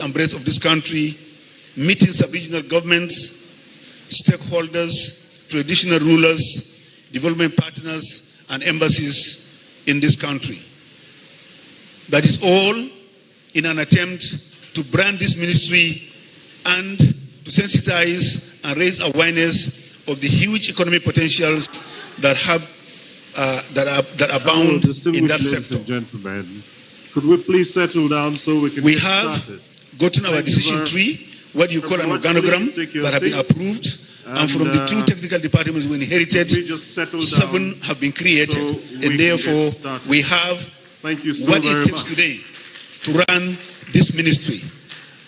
and breadth of this country, meeting sub-regional governments, stakeholders, traditional rulers, development partners, and embassies in this country. That is all in an attempt to brand this ministry and to sensitize and raise awareness of the huge economic potentials that abound in that sector. Ladies and gentlemen, could we please settle down so we can We get have started? gotten our decision tree, what you call an organogram, that have been approved, and from the 2 technical departments we inherited, 7 have been created, and therefore we have what it takes today to run this ministry.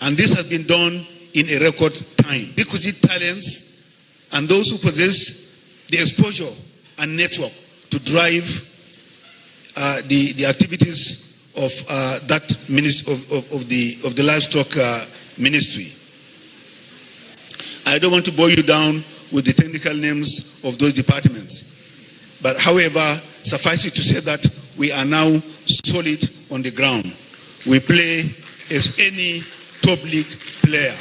And this has been done in a record time. Because it talents and those who possess the exposure and network to drive the activities of that ministry of the livestock ministry. I don't want to bore you down with the technical names of those departments, but however, suffice it to say that we are now solid on the ground. We play as any top league player.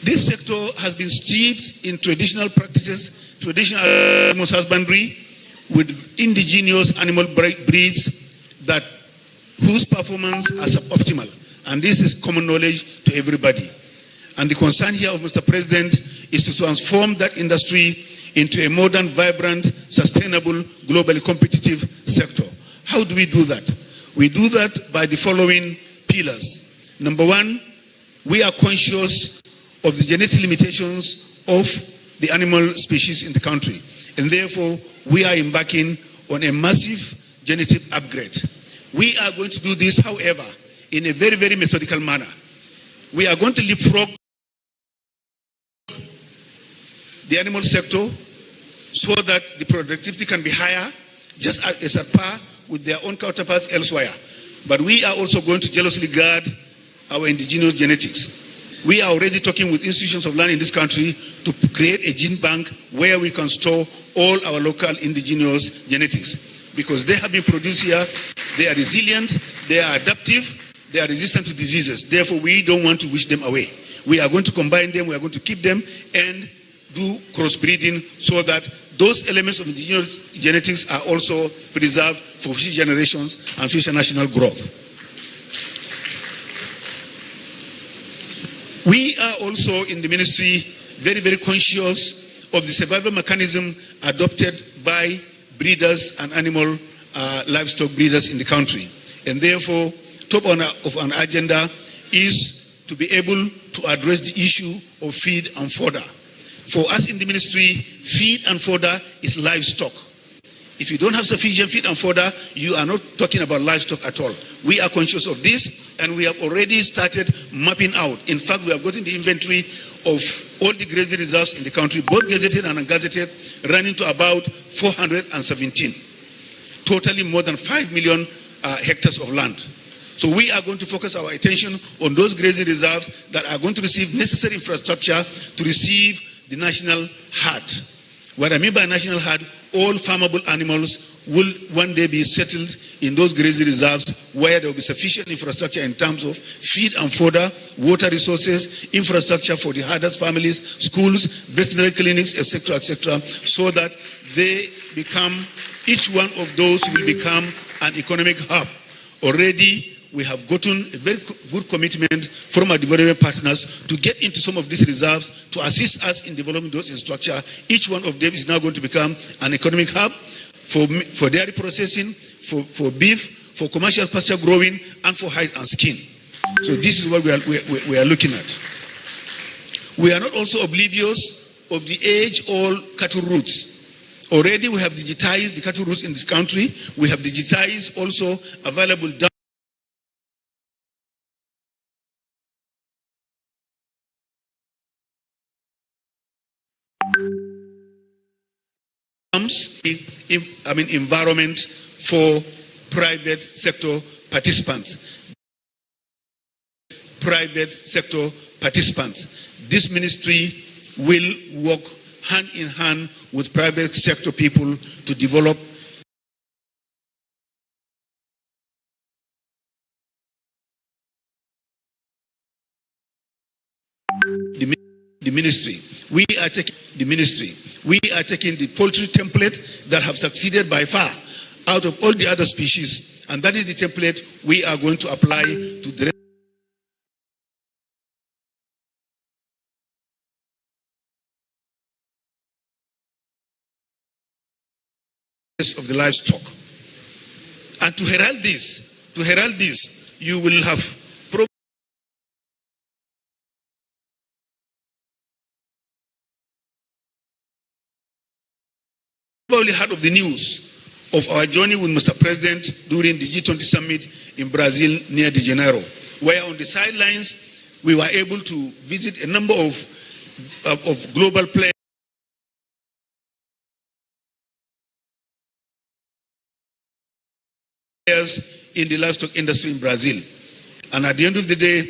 This sector has been steeped in traditional practices, traditional animal husbandry, with indigenous animal breeds whose performance is suboptimal. And this is common knowledge to everybody. And the concern here of Mr. President is to transform that industry into a modern, vibrant, sustainable, globally competitive sector. How do we do that? We do that by the following pillars. Number 1, we are conscious of the genetic limitations of the animal species in the country. And therefore, we are embarking on a massive genetic upgrade. We are going to do this, however, in a very, very methodical manner. We are going to leapfrog the animal sector so that the productivity can be higher, just as at par with their own counterparts elsewhere. But we are also going to jealously guard our indigenous genetics. We are already talking with institutions of land in this country to create a gene bank where we can store all our local indigenous genetics, because they have been produced here, they are resilient, they are adaptive, they are resistant to diseases. Therefore, we don't want to wish them away. We are going to combine them, we are going to keep them and do crossbreeding so that those elements of indigenous genetics are also preserved for future generations and future national growth. We are also in the ministry very, very conscious of the survival mechanism adopted by breeders and animal livestock breeders in the country. And therefore, top of an agenda is to be able to address the issue of feed and fodder. For us in the ministry, feed and fodder is livestock. If you don't have sufficient feed and fodder, you are not talking about livestock at all. We are conscious of this, and we have already started mapping out. In fact, we have gotten the inventory of all the grazing reserves in the country, both gazetted and ungazetted, running to about 417. Totally more than 5 million hectares of land. So we are going to focus our attention on those grazing reserves that are going to receive necessary infrastructure to receive the national herd. What I mean by national herd, all farmable animals will one day be settled in those grazing reserves where there will be sufficient infrastructure in terms of feed and fodder, water resources, infrastructure for the herders' families, schools, veterinary clinics, etc., so that they become, each one of those will become an economic hub. Already, we have gotten a very good commitment from our development partners to get into some of these reserves to assist us in developing those in structure. Each one of them is now going to become an economic hub for dairy processing, for beef, for commercial pasture growing, and for hides and skin. So this is what we are looking at. We are not also oblivious of the age-old cattle routes. Already we have digitized the cattle routes in this country. We have digitized also available environment for private sector participants. This ministry will work hand in hand with private sector people to develop the ministry. We are taking the poultry template that have succeeded by far out of all the other species, and that is the template we are going to apply to the rest of the livestock. And to herald this, you will have probably heard of the news of our journey with Mr. President during the G20 summit in Brazil near de Janeiro, where on the sidelines we were able to visit a number of global players in the livestock industry in Brazil. And at the end of the day,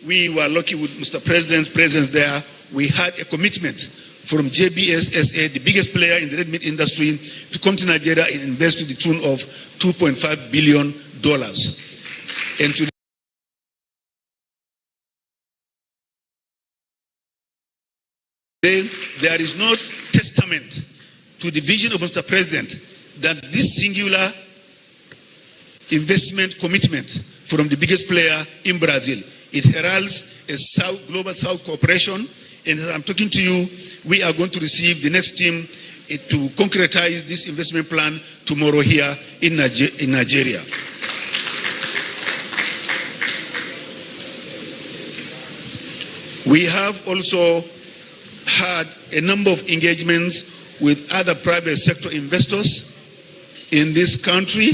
we were lucky with Mr. President's presence there. We had a commitment from JBS-SA, the biggest player in the red meat industry, to come to Nigeria and invest to the tune of $2.5 billion. And today, there is no testament to the vision of Mr. President that this singular investment commitment from the biggest player in Brazil. It heralds a global South cooperation. And as I'm talking to you, we are going to receive the next team to concretize this investment plan tomorrow here in Nigeria. We have also had a number of engagements with other private sector investors in this country,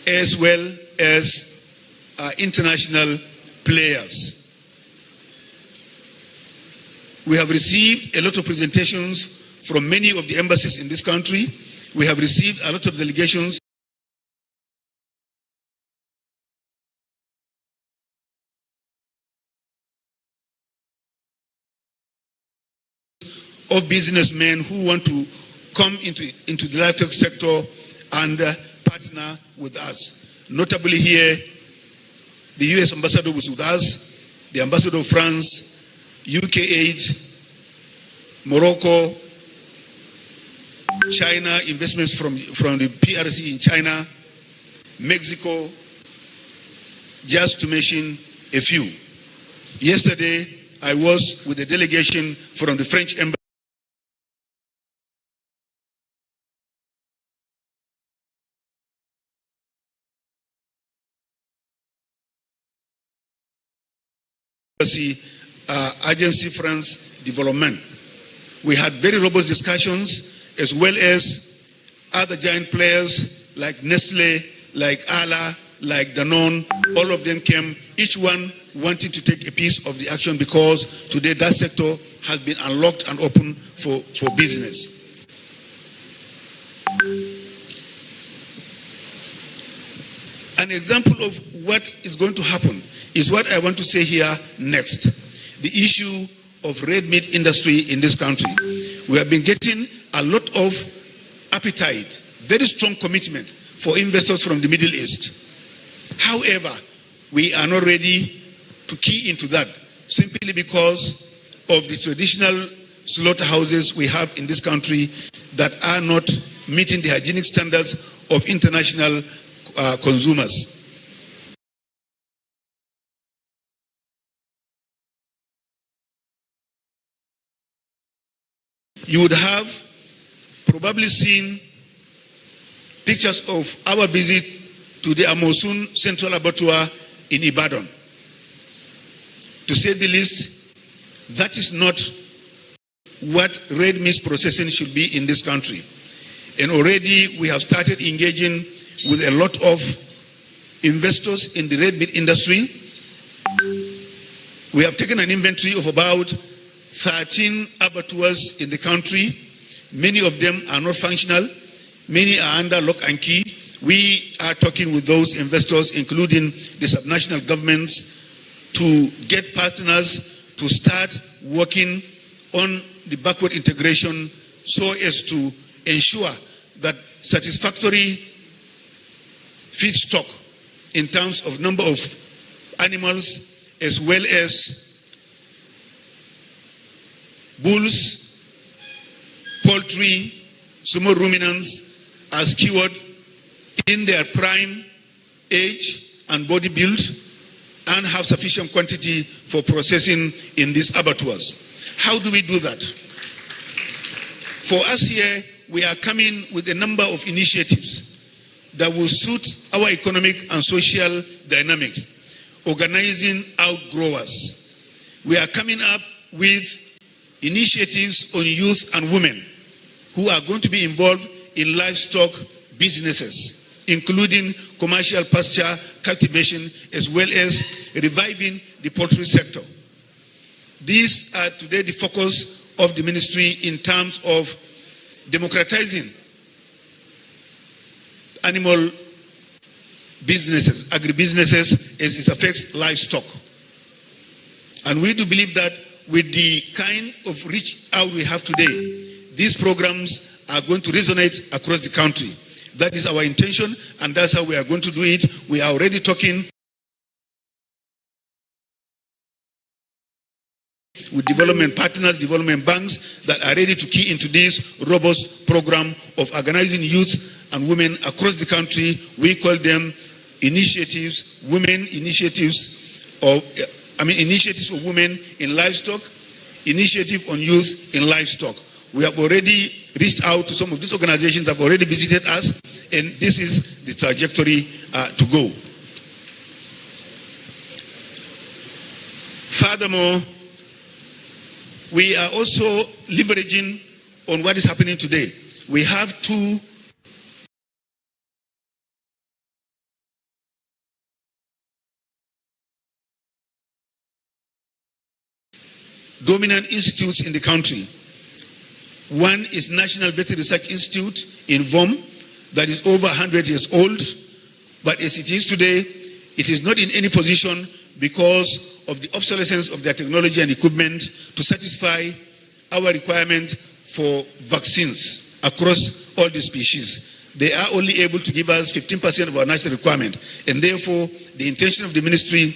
as well as international players. We have received a lot of presentations from many of the embassies in this country. We have received a lot of delegations of businessmen who want to come into the livestock sector and partner with us. Notably here, the US ambassador was with us, the ambassador of France, UK aid, Morocco, China, investments from the PRC in China, Mexico, just to mention a few. Yesterday, I was with a delegation from the French embassy, Agency France Development. We had very robust discussions, as well as other giant players like Nestle, like Ala, like Danone. All of them came, each one wanting to take a piece of the action, because today that sector has been unlocked and open for business. An example of what is going to happen is what I want to say here next. The issue of red meat industry in this country. We have been getting a lot of appetite, very strong commitment for investors from the Middle East. However, we are not ready to key into that, simply because of the traditional slaughterhouses we have in this country that are not meeting the hygienic standards of international consumers. You would have probably seen pictures of our visit to the Amosun Central Abattoir in Ibadan. To say the least, that is not what red meat processing should be in this country. And already we have started engaging with a lot of investors in the red meat industry. We have taken an inventory of about 13 abattoirs in the country. Many of them are not functional. Many are under lock and key. We are talking with those investors, including the subnational governments, to get partners to start working on the backward integration so as to ensure that satisfactory feedstock in terms of number of animals, as well as bulls, poultry, small ruminants are skewered in their prime age and body build and have sufficient quantity for processing in these abattoirs. How do we do that? For us here, we are coming with a number of initiatives that will suit our economic and social dynamics, organizing outgrowers. We are coming up with initiatives on youth and women who are going to be involved in livestock businesses, including commercial pasture cultivation, as well as reviving the poultry sector. These are today the focus of the ministry in terms of democratizing animal businesses, agribusinesses, as it affects livestock. And we do believe that with the kind of reach out we have today, these programs are going to resonate across the country. That is our intention, and that's how we are going to do it. We are already talking with development partners, development banks that are ready to key into this robust program of organizing youth and women across the country. We call them initiatives, initiatives for women in livestock, initiative on youth in livestock. We have already reached out to some of these organizations that have already visited us, and this is the trajectory to go. Furthermore, we are also leveraging on what is happening today. We have two dominant institutes in the country. One is National Veterinary Research Institute in VOM, that is over 100 years old, but as it is today, it is not in any position because of the obsolescence of their technology and equipment to satisfy our requirement for vaccines across all the species. They are only able to give us 15% of our national requirement, and therefore the intention of the ministry,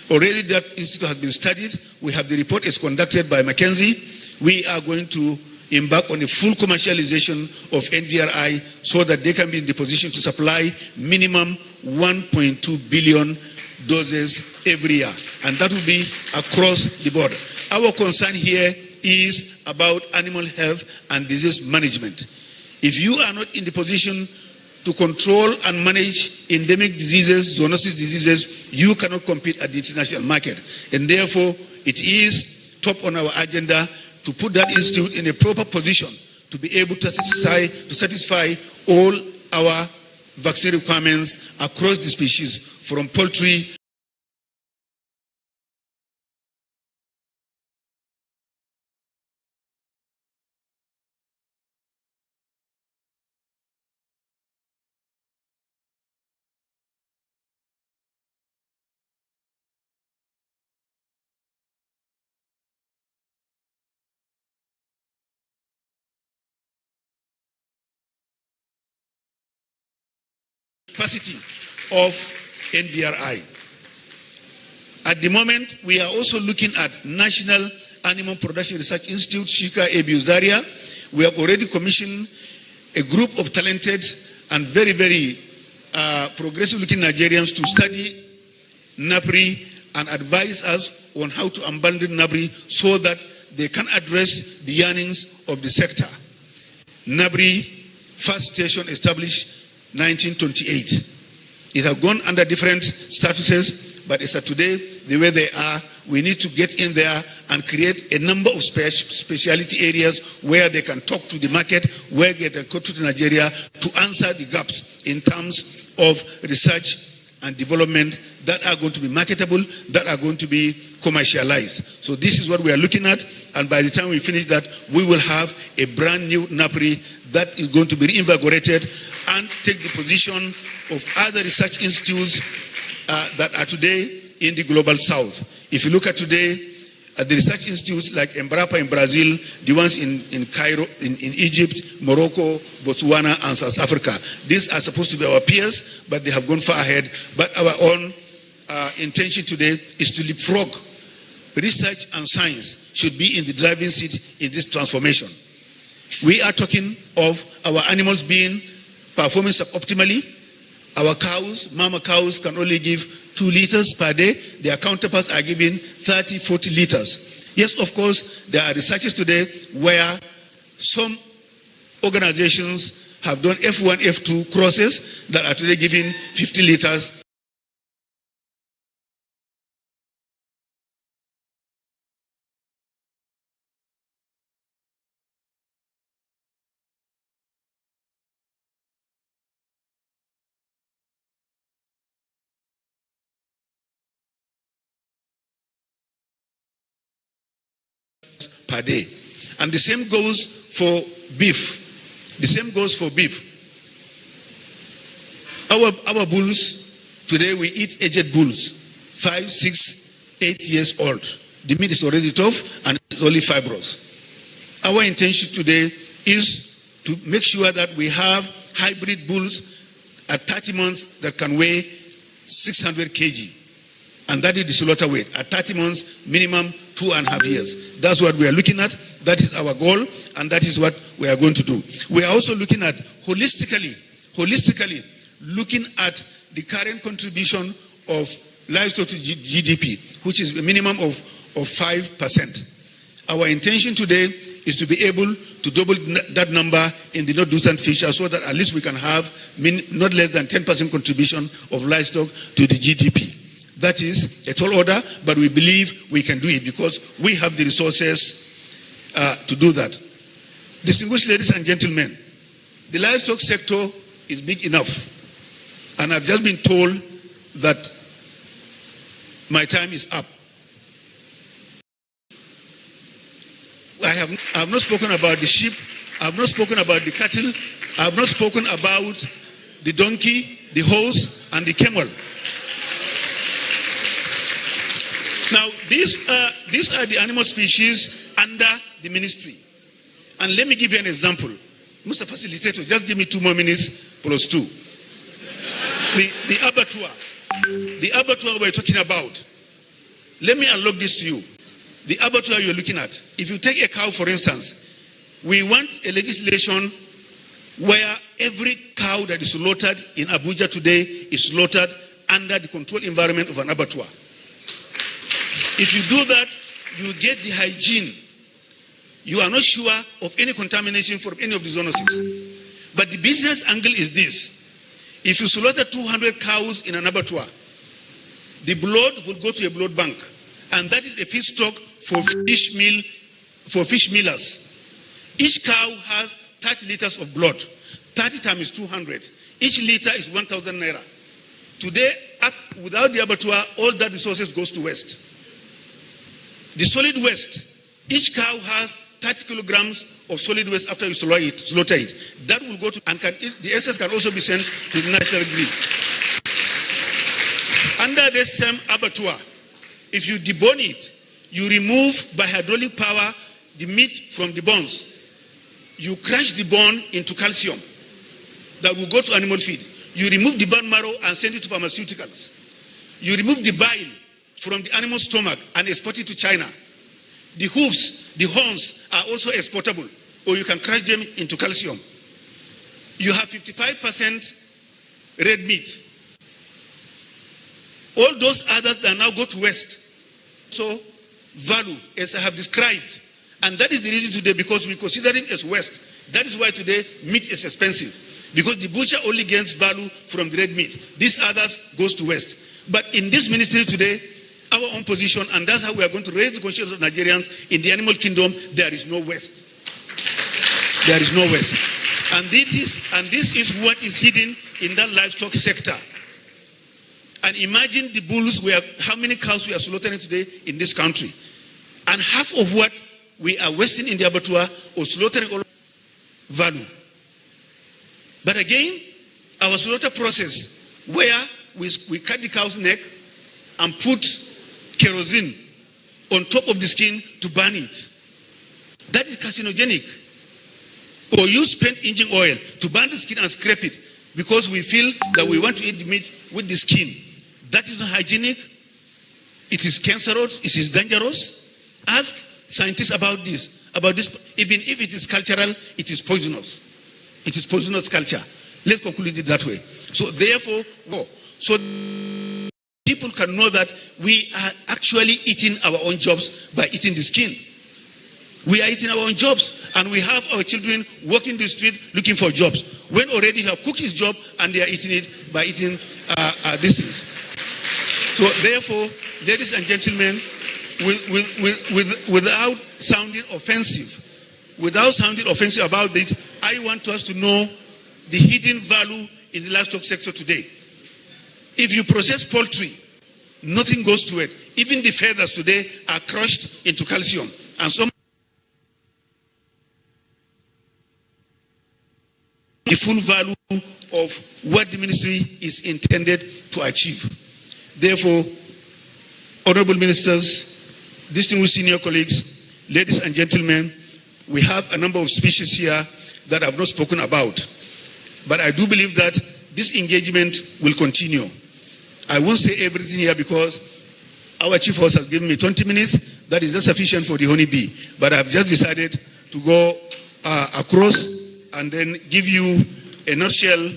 already that institute has been studied. We have the report is conducted by McKinsey. We are going to embark on a full commercialization of NVRI so that they can be in the position to supply minimum 1.2 billion doses every year. And that will be across the board. Our concern here is about animal health and disease management. If you are not in the position to control and manage endemic diseases, zoonosis diseases, you cannot compete at the international market. And therefore, it is top on our agenda to put that institute in a proper position to be able to satisfy all our vaccine requirements across the species, from poultry capacity of NVRI. At the moment, we are also looking at National Animal Production Research Institute, Shika Abu Zaria. We have already commissioned a group of talented and very, very progressive-looking Nigerians to study NAPRI and advise us on how to unbundle NAPRI so that they can address the yearnings of the sector. NAPRI, first station established 1928. It has gone under different statuses, but as of today, the way they are, we need to get in there and create a number of specialty areas where they can talk to the market, where they can go to Nigeria to answer the gaps in terms of research and development that are going to be marketable, that are going to be commercialized. So this is what we are looking at, and by the time we finish that, we will have a brand new NAPRI that is going to be reinvigorated and take the position of other research institutes that are today in the global south. If you look at today, the research institutes like Embrapa in Brazil, the ones in Cairo, in Egypt, Morocco, Botswana, and South Africa. These are supposed to be our peers, but they have gone far ahead. But our own intention today is to leapfrog research and science should be in the driving seat in this transformation. We are talking of our animals being performing suboptimally. Our cows, mama cows, can only give 2 liters per day. Their counterparts are giving 30, 40 liters. Yes, of course, there are researches today where some organizations have done F1, F2 crosses that are today giving 50 liters. Per day. And the same goes for beef. The same goes for beef. Our bulls, today we eat aged bulls, 5, 6, 8 years old. The meat is already tough and it's only fibrous. Our intention today is to make sure that we have hybrid bulls at 30 months that can weigh 600 kg. And that is the slaughter weight. At 30 months, minimum 2.5 years. That's what we are looking at. That is our goal, and that is what we are going to do. We are also looking at holistically looking at the current contribution of livestock to GDP, which is a minimum of 5%. Our intention today is to be able to double that number in the not distant future, so that at least we can have not less than 10% contribution of livestock to the GDP. That is a tall order, but we believe we can do it because we have the resources to do that. Distinguished ladies and gentlemen, the livestock sector is big enough. And I've just been told that my time is up. I have not spoken about the sheep. I have not spoken about the cattle. I have not spoken about the donkey, the horse, and the camel. Now, these are the animal species under the ministry. And let me give you an example. Mr. Facilitator, just give me 2 more minutes plus 2. The abattoir. The abattoir we're talking about. Let me unlock this to you. The abattoir you're looking at. If you take a cow, for instance, we want a legislation where every cow that is slaughtered in Abuja today is slaughtered under the controlled environment of an abattoir. If you do that, you get the hygiene. You are not sure of any contamination from any of the zoonosis. But the business angle is this. If you slaughter 200 cows in an abattoir, the blood will go to a blood bank. And that is a feedstock for fish millers. Each cow has 30 liters of blood. 30 times 200. Each liter is 1,000 naira. Today, without the abattoir, all that resources goes to waste. The solid waste, each cow has 30 kilograms of solid waste after you slaughter it. That will go to, and the excess can also be sent to the national grid. Under this same abattoir, if you debone it, you remove by hydraulic power the meat from the bones. You crush the bone into calcium that will go to animal feed. You remove the bone marrow and send it to pharmaceuticals. You remove the bile from the animal stomach and export it to China. The hoofs, the horns are also exportable, or you can crush them into calcium. You have 55% red meat. All those others that now go to waste. So, value, as I have described. And that is the reason today, because we consider it as waste. That is why today meat is expensive. Because the butcher only gains value from the red meat. These others goes to waste. But in this ministry today, our own position, and that's how we are going to raise the consciousness of Nigerians in the animal kingdom, there is no waste. There is no waste. And this is what is hidden in that livestock sector. And imagine the bulls, how many cows we are slaughtering today in this country. And half of what we are wasting in the abattoir or slaughtering all value. But again, our slaughter process, where we cut the cow's neck and put kerosene on top of the skin to burn it. That is carcinogenic. Or use spent engine oil to burn the skin and scrape it because we feel that we want to eat the meat with the skin. That is not hygienic. it is cancerous, it is dangerous. Ask scientists about this. Even if it is cultural, it is poisonous. It is poisonous culture. Let's conclude it that way. So therefore, so people can know that we are actually eating our own jobs by eating the skin. We are eating our own jobs, and we have our children walking the street looking for jobs, when already have cooked his job and they are eating it by eating these things. So therefore, ladies and gentlemen, without sounding offensive about it, I want us to know the hidden value in the livestock sector today. If you process poultry, nothing goes to it. Even the feathers today are crushed into calcium, and some the full value of what the ministry is intended to achieve. Therefore, honorable ministers, distinguished senior colleagues, ladies and gentlemen, we have a number of species here that I've not spoken about. But I do believe that this engagement will continue. I won't say everything here because our chief host has given me 20 minutes. That is not sufficient for the honeybee. But I've just decided to go across and then give you a nutshell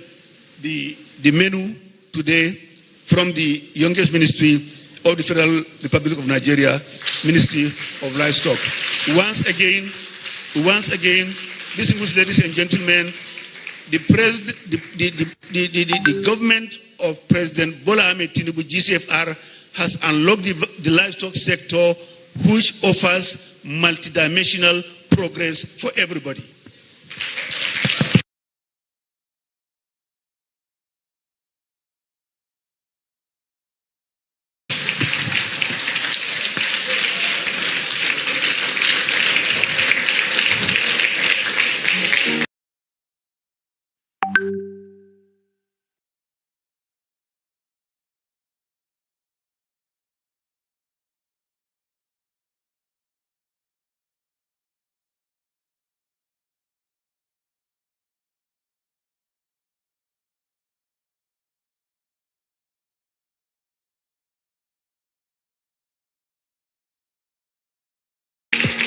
the menu today from the youngest ministry of the Federal Republic of Nigeria, Ministry of Livestock. Once again, distinguished ladies and gentlemen, the government of President Bola Ahmed Tinubu, GCFR, has unlocked the livestock sector, which offers multidimensional progress for everybody.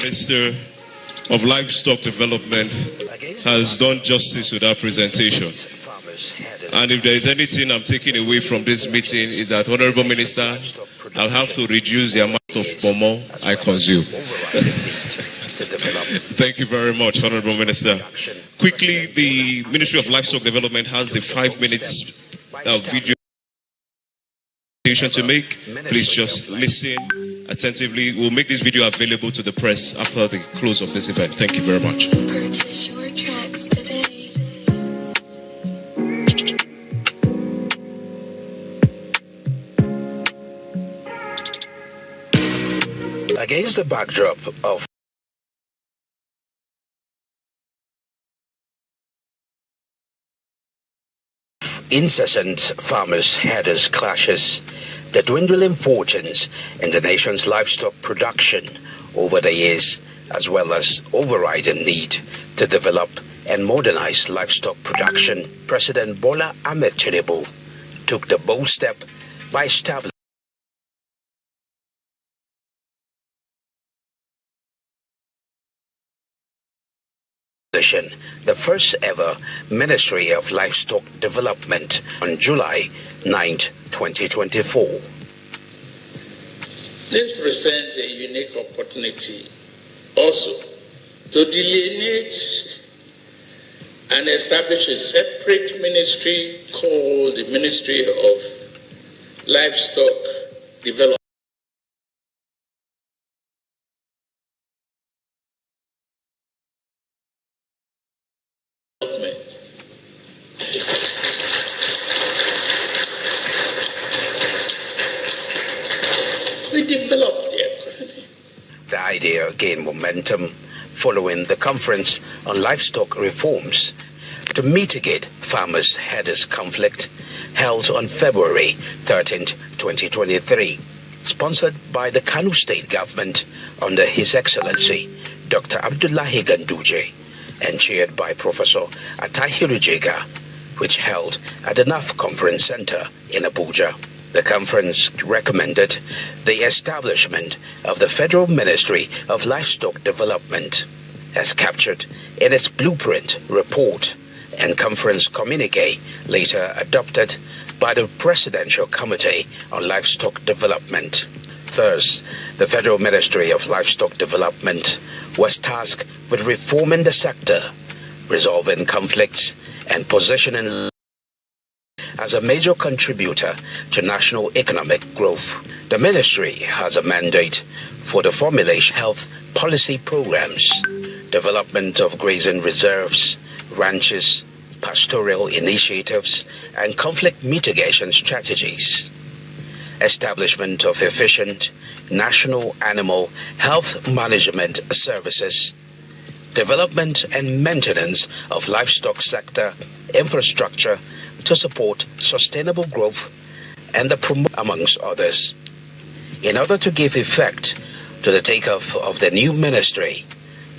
Minister of Livestock Development has done justice to that presentation. And if there is anything I'm taking away from this meeting is that, Honorable Minister, I'll have to reduce the amount of pomo I consume. Thank you very much, Honorable Minister. Quickly, the Ministry of Livestock Development has the 5 minutes video to make. Please just listen attentively. We'll make this video available to the press after the close of this event. Thank you very much. Purchase your tracks today. Against the backdrop of incessant farmers-herders clashes, the dwindling fortunes in the nation's livestock production over the years, as well as overriding need to develop and modernize livestock production, President Bola Ahmed Tinubu took the bold step by establishing the first ever Ministry of Livestock Development on July 9, 2024. This presents a unique opportunity also to delineate and establish a separate ministry called the Ministry of Livestock Development. We developed the economy. The idea gained momentum following the Conference on Livestock Reforms to mitigate farmers-herders conflict held on February 13, 2023, sponsored by the Kano State Government under His Excellency Dr. Abdullahi Ganduje and chaired by Professor Atahiru Jega, which held at the NAF Conference Center in Abuja. The conference recommended the establishment of the Federal Ministry of Livestock Development, as captured in its blueprint report and conference communique later adopted by the Presidential Committee on Livestock Development. First, the Federal Ministry of Livestock Development was tasked with reforming the sector, resolving conflicts, and positioning as a major contributor to national economic growth. The ministry has a mandate for the formulation of health policy programs, development of grazing reserves, ranches, pastoral initiatives, and conflict mitigation strategies, establishment of efficient national animal health management services, development and maintenance of livestock sector infrastructure to support sustainable growth and the promotion, amongst others. In order to give effect to the takeoff of the new ministry,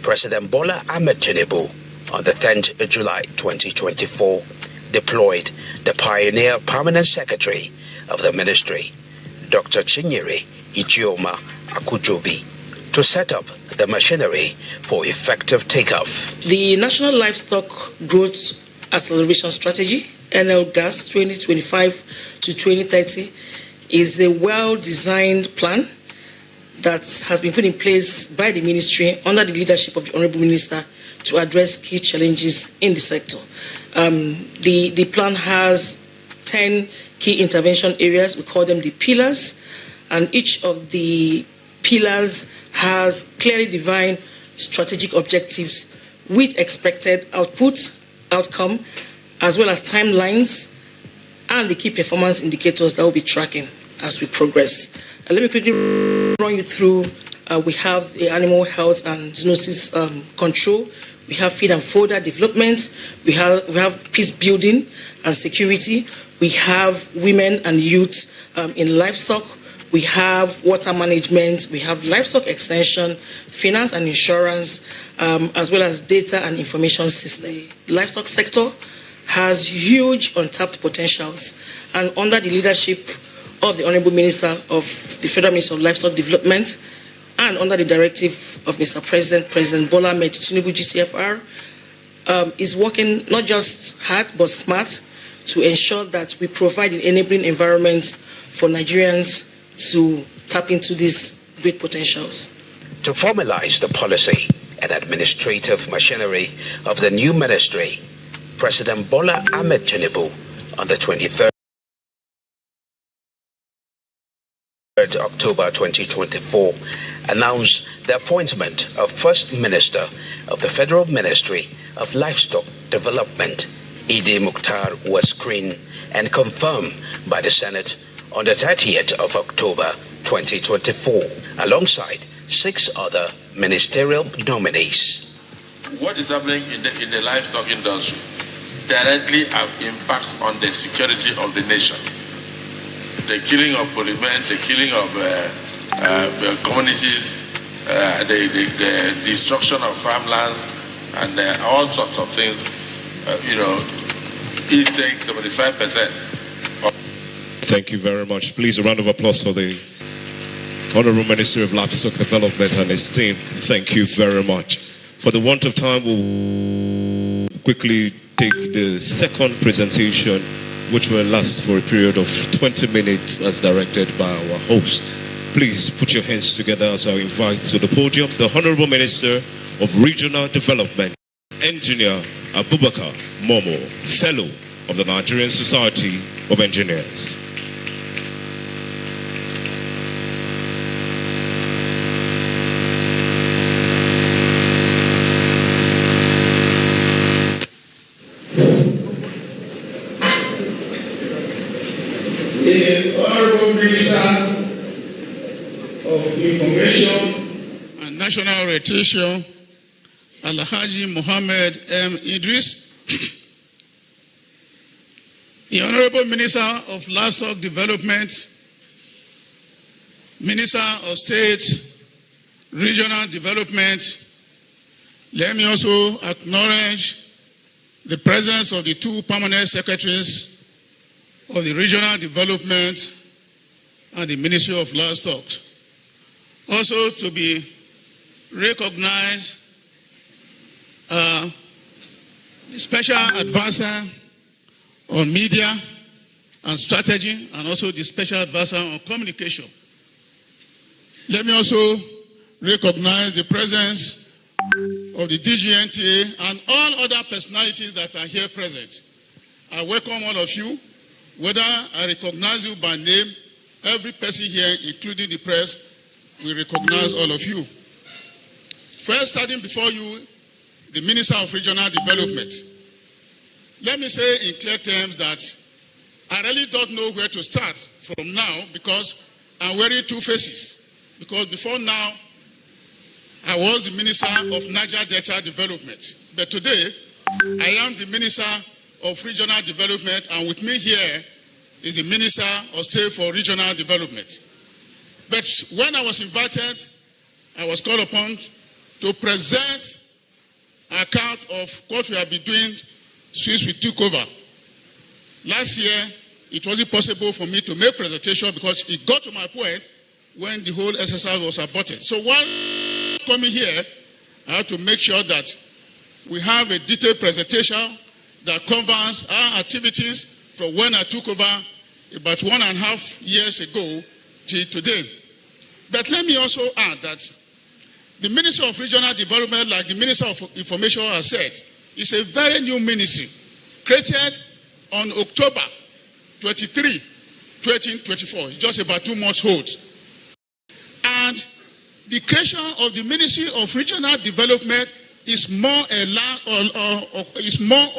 President Bola Ahmed Tinubu on the 10th of July 2024 deployed the pioneer permanent secretary of the ministry, Dr. Chinyere Ijeoma Akujobi, to set up the machinery for effective takeoff. The National Livestock Growth Acceleration Strategy, NLGAS 2025 to 2030, is a well-designed plan that has been put in place by the ministry under the leadership of the Honorable Minister to address key challenges in the sector. The plan has 10 key intervention areas. We call them the pillars, and each of the pillars has clearly defined strategic objectives with expected outcome, as well as timelines and the key performance indicators that we'll be tracking as we progress. Let me quickly run you through. We have the animal health and zoonosis control. We have feed and fodder development. We have peace building and security. We have women and youth in livestock. We have water management. We have livestock extension, finance and insurance, as well as data and information system. The livestock sector has huge untapped potentials, and under the leadership of the Honorable Minister of the Federal Ministry of Livestock Development and under the directive of Mr. President Bola Ahmed Tinubu GCFR, is working not just hard but smart to ensure that we provide an enabling environment for Nigerians to tap into these great potentials. To formalize the policy and administrative machinery of the new ministry, President Bola Ahmed Tinubu on the 23rd October 2024 announced the appointment of First Minister of the Federal Ministry of Livestock Development, Idi Mukhtar, was screened and confirmed by the Senate on the 30th of October 2024, alongside 6 other ministerial nominees. What is happening in the livestock industry directly impacts on the security of the nation. The killing of policemen, the killing of communities, the destruction of farmlands, and all sorts of things. He's saying 75%. Thank you very much. Please, a round of applause for the Honorable Minister of Livestock Development and his team. Thank you very much. For the want of time, we'll quickly take the second presentation, which will last for a period of 20 minutes as directed by our host. Please put your hands together as I invite to the podium the Honorable Minister of Regional Development, Engineer Abubakar Momo, Fellow of the Nigerian Society of Engineers. The Honorable Minister of Information and National Orientation, Alhaji Mohammed M. Idris, the Honorable Minister of Livestock Development, Minister of State Regional Development. Let me also acknowledge the presence of the 2 permanent secretaries of the Regional Development and the Ministry of Livestock. Also to be recognized, the Special Advisor on Media and Strategy, and also the Special Advisor on Communication. Let me also recognize the presence of the DGNTA and all other personalities that are here present. I welcome all of you, whether I recognize you by name, every person here, including the press, we recognize all of you. First, standing before you, the Minister of Regional Development. Let me say in clear terms that I really don't know where to start from now because I'm wearing two faces. Because before now, I was the Minister of Niger Delta Development. But today, I am the Minister of Regional Development, and with me here is the Minister of State for Regional Development. But when I was invited, I was called upon to present an account of what we have been doing since we took over. Last year, it wasn't possible for me to make presentation because it got to my point when the whole exercise was aborted. So while coming here, I had to make sure that we have a detailed presentation that covers our activities from when I took over about 1.5 years ago till today. But let me also add that the Ministry of Regional Development, like the Minister of Information has said, is a very new ministry created on October 23, 2024. It's just about 2 months old. And the creation of the Ministry of Regional Development is more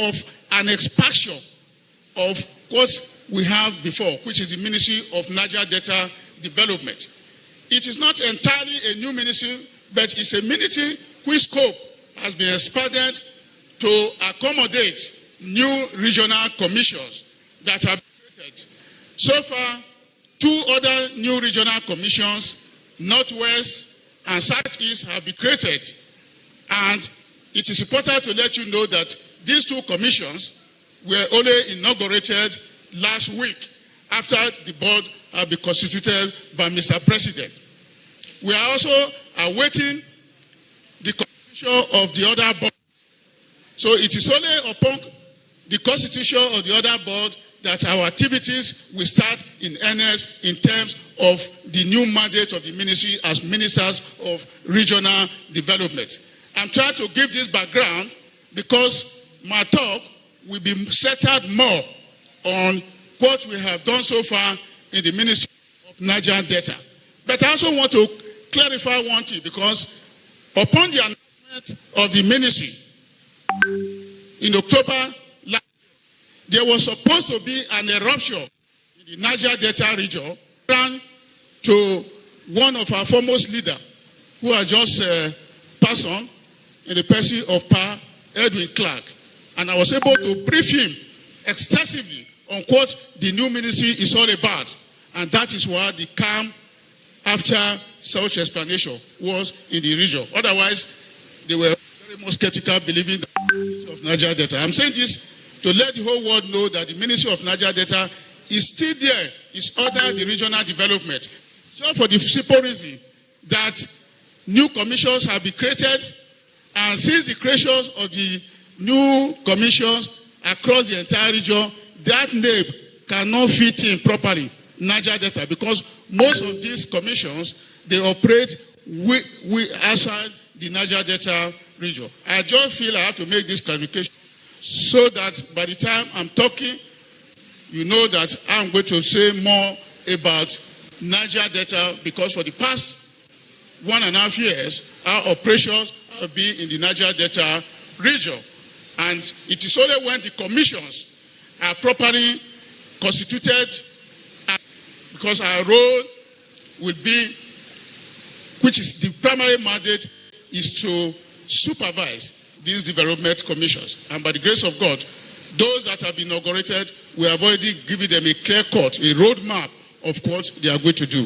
of an expansion of what we have before, which is the Ministry of Niger Delta Development. It is not entirely a new ministry, but it's a ministry whose scope has been expanded to accommodate new regional commissions that have been created. So far, 2 other new regional commissions, Northwest and Southeast, have been created. And it is important to let you know that these 2 commissions were only inaugurated last week after the board had been constituted by Mr. President. We are also awaiting the constitution of the other board. So it is only upon the constitution of the other board that our activities will start in earnest in terms of the new mandate of the ministry as ministers of regional development. I'm trying to give this background because my talk will be centered more on what we have done so far in the Ministry of Niger Delta. But I also want to clarify one thing, because upon the announcement of the ministry in October, there was supposed to be an eruption in the Niger Delta region, ran to one of our foremost leaders who are just passed on in the person of Pa Edwin Clark. And I was able to brief him extensively on what the new ministry is all about. And that is why the calm after such explanation was in the region. Otherwise, they were very much skeptical, believing that the Ministry of Niger Delta. I'm saying this to let the whole world know that the Ministry of Niger Delta is still there. It's under the regional development. Just for the simple reason that new commissions have been created, and since the creation of the new commissions across the entire region, that name cannot fit in properly, Niger Delta, because most of these commissions, they operate outside the Niger Delta region. I just feel I have to make this clarification so that by the time I'm talking, you know that I'm going to say more about Niger Delta, because for the past 1.5 years, our operations have been in the Niger Delta region. And it is only when the commissions are properly constituted, because our role will be, which is the primary mandate, is to supervise these development commissions. And by the grace of God, those that have been inaugurated, we have already given them a clear cut, a roadmap of what they are going to do.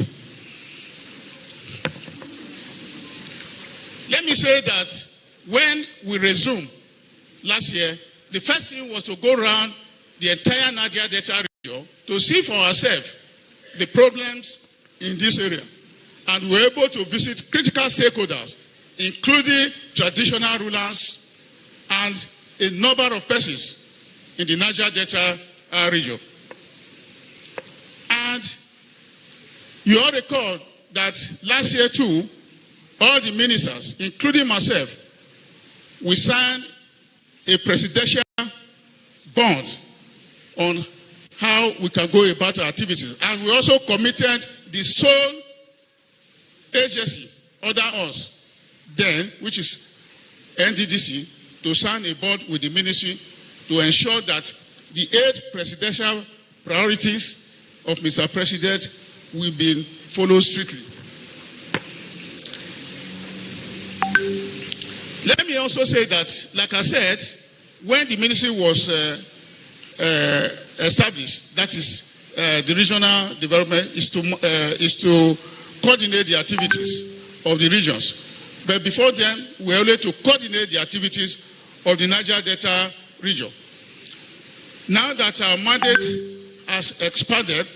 Let me say that when we resumed last year, the first thing was to go around the entire Niger Delta region to see for ourselves the problems in this area. And we were able to visit critical stakeholders, including traditional rulers and a number of persons in the Niger Delta region. And you all recall that last year too, all the ministers, including myself, we signed a presidential bond on how we can go about our activities. And we also committed the sole agency under us then, which is NDDC, to sign a bond with the ministry to ensure that the 8 presidential priorities of Mr. President will be followed strictly. Let me also say that, like I said, when the ministry was established, that is the regional development is to coordinate the activities of the regions. But before then, we were only to coordinate the activities of the Niger Delta region. Now that our mandate has expanded,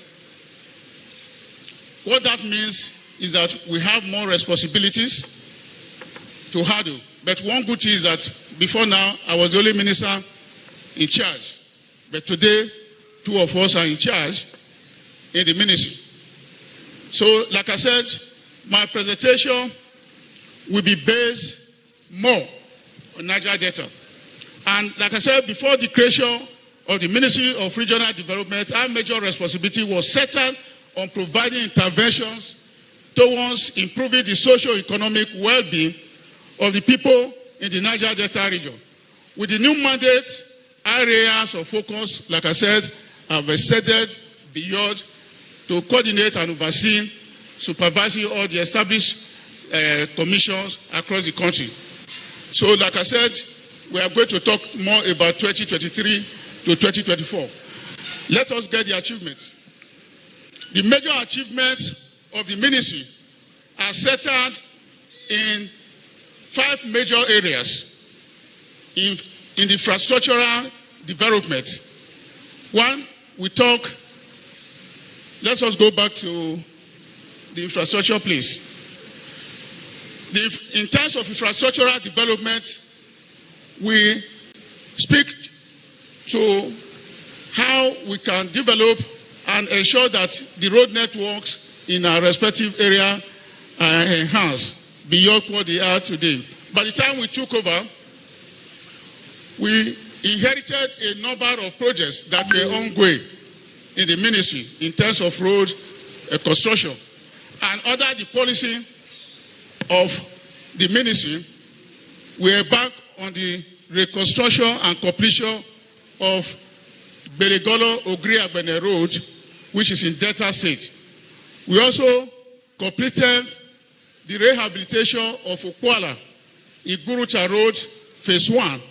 what that means is that we have more responsibilities to handle. But one good thing is that before now, I was the only minister in charge. But today, 2 of us are in charge in the ministry. So, like I said, my presentation will be based more on Niger Delta. And like I said, before the creation of the Ministry of Regional Development, our major responsibility was centered on providing interventions towards improving the socio-economic well-being of the people in the Niger Delta region. With the new mandate, areas of focus, like I said, have extended beyond to coordinate and oversee, supervising all the established commissions across the country. So, like I said, we are going to talk more about 2023 to 2024. Let us get the achievements. The major achievements of the ministry are centered in 5 major areas in the infrastructural development. One, let us go back to the infrastructure please. In terms of infrastructural development, we speak to how we can develop and ensure that the road networks in our respective area are enhanced beyond what they are today. By the time we took over, we inherited a number of projects that were ongoing in the ministry in terms of road construction. And under the policy of the ministry, we are back on the reconstruction and completion of Belegolo-Ogri-Agbene Road, which is in Delta State. We also completed the rehabilitation of Okwala-Igurucha Road, Phase 1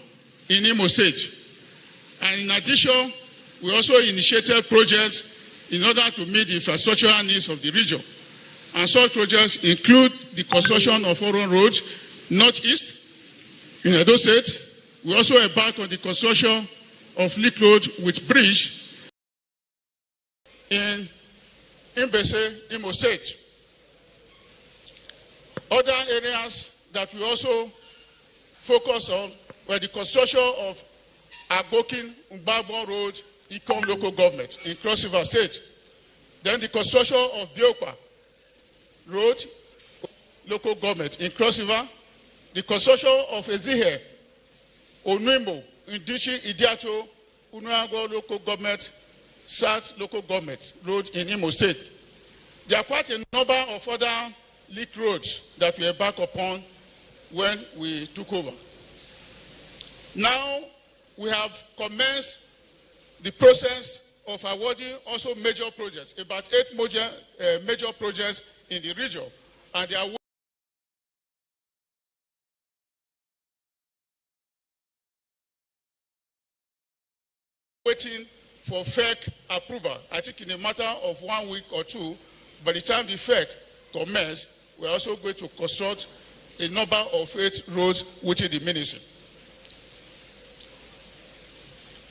in Imo State. And in addition, we also initiated projects in order to meet the infrastructural needs of the region. And such projects include the construction of Oron Road, Northeast, in Edo State. We also embarked on the construction of Leak Road with bridge in Imbese, Imo State. Other areas that we also focus on were the construction of Agbokin-Umbagbo Road, Ikom local government in Cross River State. Then the construction of Biokwa Road, local government in Cross River. The construction of Ezihe, Onwimbo, Indichi, Idiato, Unuago local government, South local government road in Imo State. There are quite a number of other leaked roads that we embarked upon when we took over. Now we have commenced the process of awarding also major projects, about 8 major projects in the region, and they are waiting for FEC approval. I think in a matter of 1 week or 2, by the time the FEC commences, we're also going to construct a number of 8 roads within the ministry.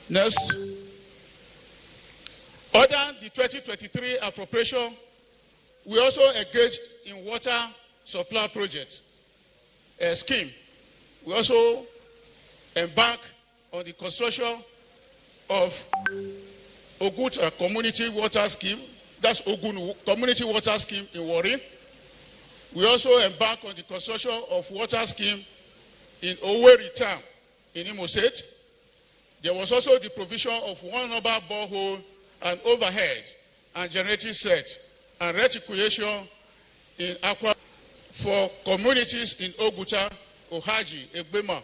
Next. Under the 2023 appropriation, We also engage in water supply project scheme. We also embark on the construction of Oguta Community Water Scheme. That's Ogun Community Water Scheme in Warri. We also embark on the construction of water scheme in Owerri Town in Imo State. There was also the provision of one number borehole and overhead and generating set and reticulation in Aqua for communities in Oguta, Ohaji, Egbema,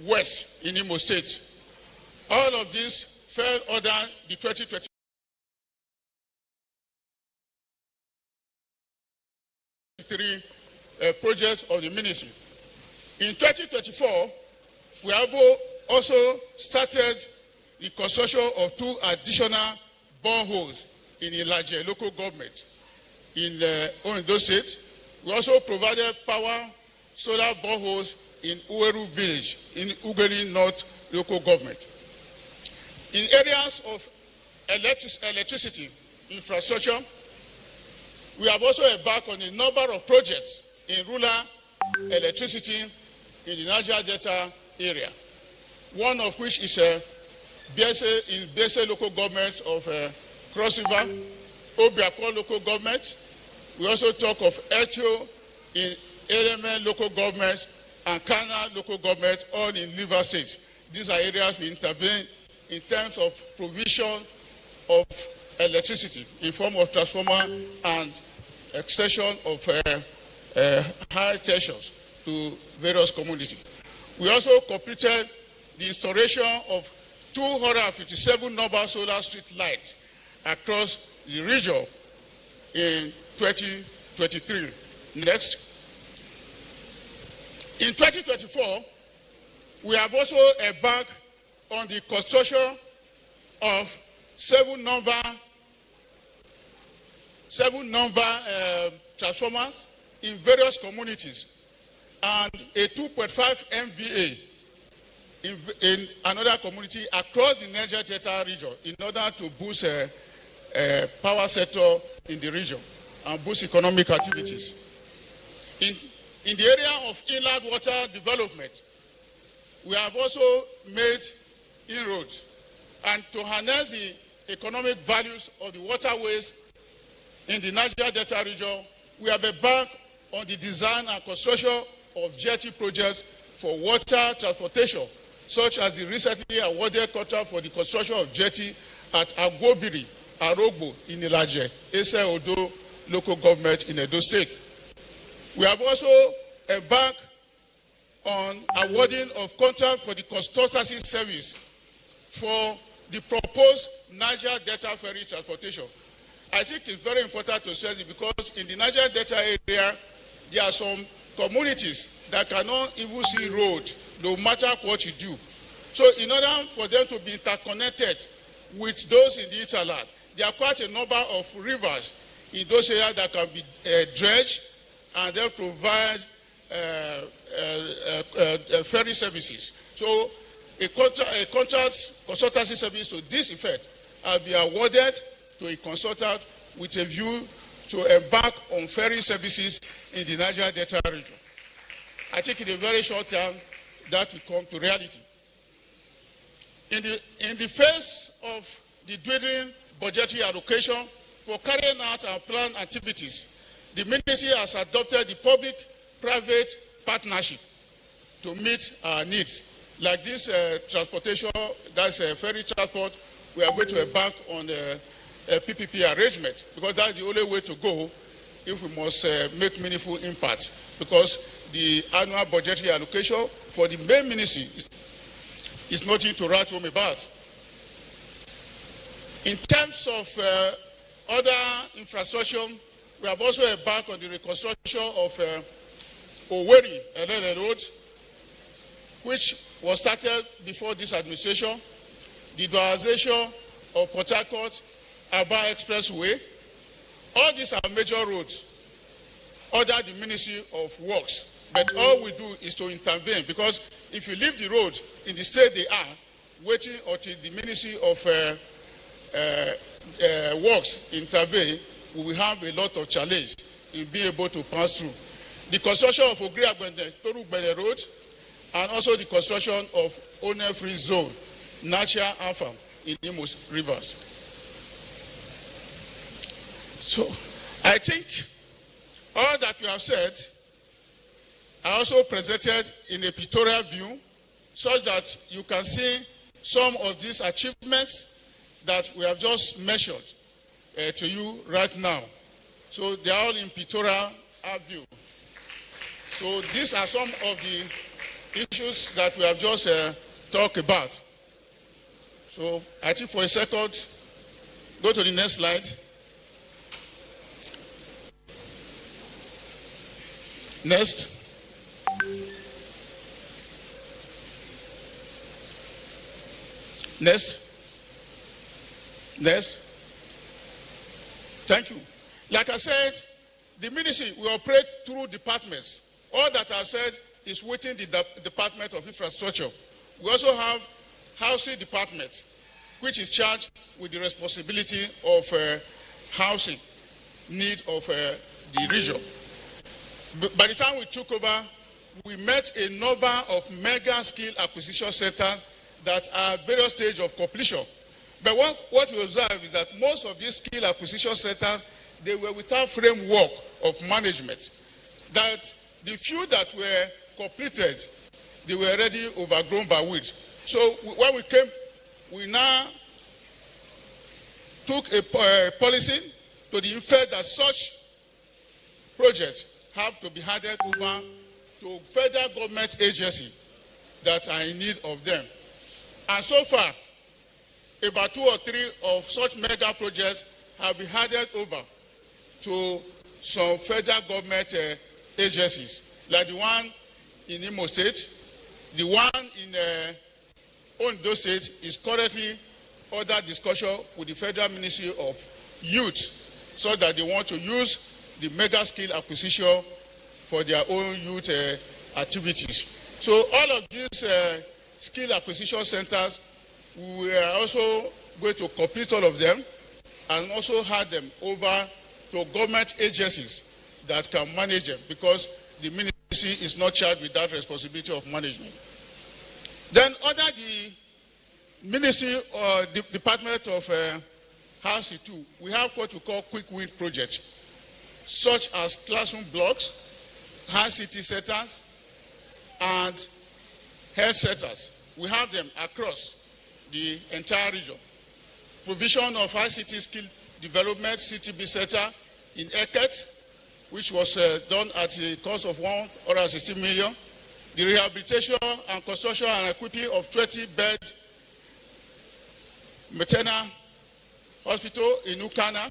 West in Imo State. All of this fell under the 2023 project of the ministry. In 2024, we have also started the construction of 2 additional boreholes in Ilaje local government in Ondo State. We also provided power solar boreholes in Uweru village in Ugeli North local government. In areas of electricity infrastructure, we have also embarked on a number of projects in rural electricity in the Niger Delta area. One of which is BSA local government of Cross River, Obiako local government. We also talk of Etio in Elemen local government and Kana local government, all in River State. These are areas we intervene in terms of provision of electricity in form of transformer and extension of high tensions to various communities. We also completed the installation of 257 number solar street lights across the region in 2023. Next. In 2024, we have also embarked on the construction of 7 number transformers in various communities and a 2.5 MVA in another community across the Niger Delta region in order to boost power sector in the region and boost economic activities. In the area of inland water development, we have also made inroads, and to harness the economic values of the waterways in the Niger Delta region, we have embarked on the design and construction of jetty projects for water transportation, such as the recently awarded contract for the construction of jetty at Agobiri, Arogbo in Ilaje, Ese Odo local government in Edo State. We have also embarked on awarding of contract for the consultancy service for the proposed Niger Delta ferry transportation. I think it's very important to stress it because in the Niger Delta area, there are some communities that cannot even see road, no matter what you do. So in order for them to be interconnected with those in the hinterland, there are quite a number of rivers in those areas that can be dredged and then provide ferry services. So a consultancy service to this effect will be awarded to a consultant with a view to embark on ferry services in the Niger Delta region. I think in a very short time that will come to reality. In the face of the dwindling budgetary allocation for carrying out our planned activities, the ministry has adopted the public-private partnership to meet our needs. Like this transportation, that's ferry transport, we are going to embark on a PPP arrangement because that's the only way to go if we must make meaningful impact, because the annual budgetary allocation for the main ministry is nothing to write home about. In terms of other infrastructure, we have also embarked on the reconstruction of Owerri Road, which was started before this administration, the dualization of Port Harcourt Aba Expressway. All these are major roads under the Ministry of Works. But all we do is to intervene, because if you leave the road in the state they are, waiting until the Ministry of Works intervene, we will have a lot of challenge in being able to pass through. The construction of Ogri-Agbende-Toru-Gbede Road, and also the construction of owner-free zone, natural alpha in Imo rivers. So, I think all that you have said, I also presented in a pictorial view, such that you can see some of these achievements that we have just measured to you right now. So they are all in pictorial view. So these are some of the issues that we have just talked about. So I think for a second, go to the next slide. Next. Next. Next. Thank you. Like I said, the ministry will operate through departments. All that I've said is within the Department of Infrastructure. We also have Housing Department, which is charged with the responsibility of housing needs of the region. By the time we took over, we met a number of mega skill acquisition centers that are at various stages of completion. But what we observe is that most of these skill acquisition centers, they were without framework of management. That the few that were completed, they were already overgrown by weeds. So when we came, we now took a policy to the effect that such projects have to be handed over to federal government agencies that are in need of them. And so far, about 2 or 3 of such mega projects have been handed over to some federal government agencies, like the one in Imo State. The one in Ondo State is currently under discussion with the Federal Ministry of Youth, so that they want to use the mega skill acquisition for their own youth activities. So all of these skill acquisition centers, we are also going to complete all of them and also hand them over to government agencies that can manage them, because the ministry is not charged with that responsibility of management. Then under the ministry or the Department of Housing too, we have what we call quick win projects, such as classroom blocks, high city centers, and health centers. We have them across the entire region. Provision of high city skill development CTB center in Eket, which was done at a cost of 160 million. The rehabilitation and construction and equipping of 20-bed maternal hospital in Ukana,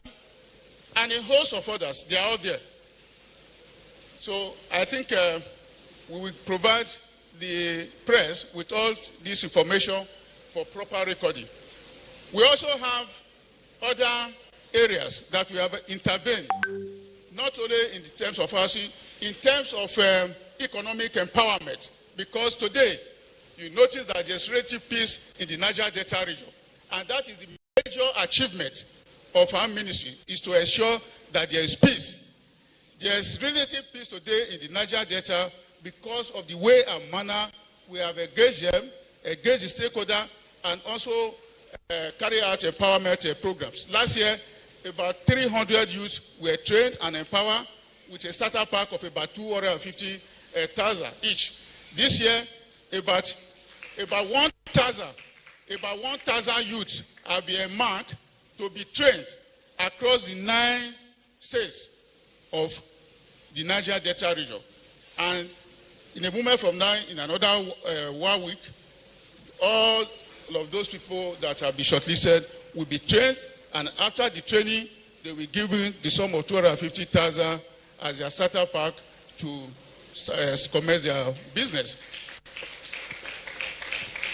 and a host of others. They are all there. So I think we will provide the press with all this information for proper recording. We also have other areas that we have intervened, not only in terms of housing, in terms of economic empowerment, because today you notice that there's relative peace in the Niger Delta region, and that is the major achievement of our ministry, is to ensure that there is peace. There is relative peace today in the Niger Delta because of the way and manner we have engaged them, engaged the stakeholder, and also carry out empowerment programs. Last year, about 300 youths were trained and empowered with a starter pack of about 250,000 each. This year, about 1,000 youths have been marked to be trained across the 9 states of the Niger Delta region. And in a moment from now, in another 1 week, all of those people that have been shortlisted will be trained, and after the training, they will be given the sum of 250,000 as their starter pack to commence their business.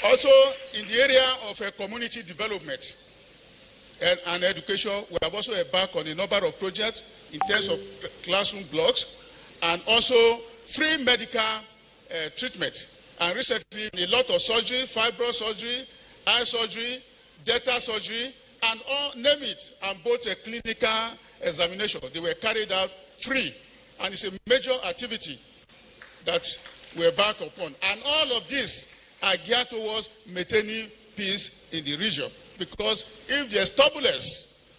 Also, in the area of community development and education, we have also embarked on a number of projects in terms of classroom blocks and also free medical treatment. And recently, a lot of surgery, fibro surgery, eye surgery, dental surgery, and all, name it, and both clinical examination. They were carried out free, and it's a major activity that we're back upon. And all of this are geared towards maintaining peace in the region. Because if there's turbulence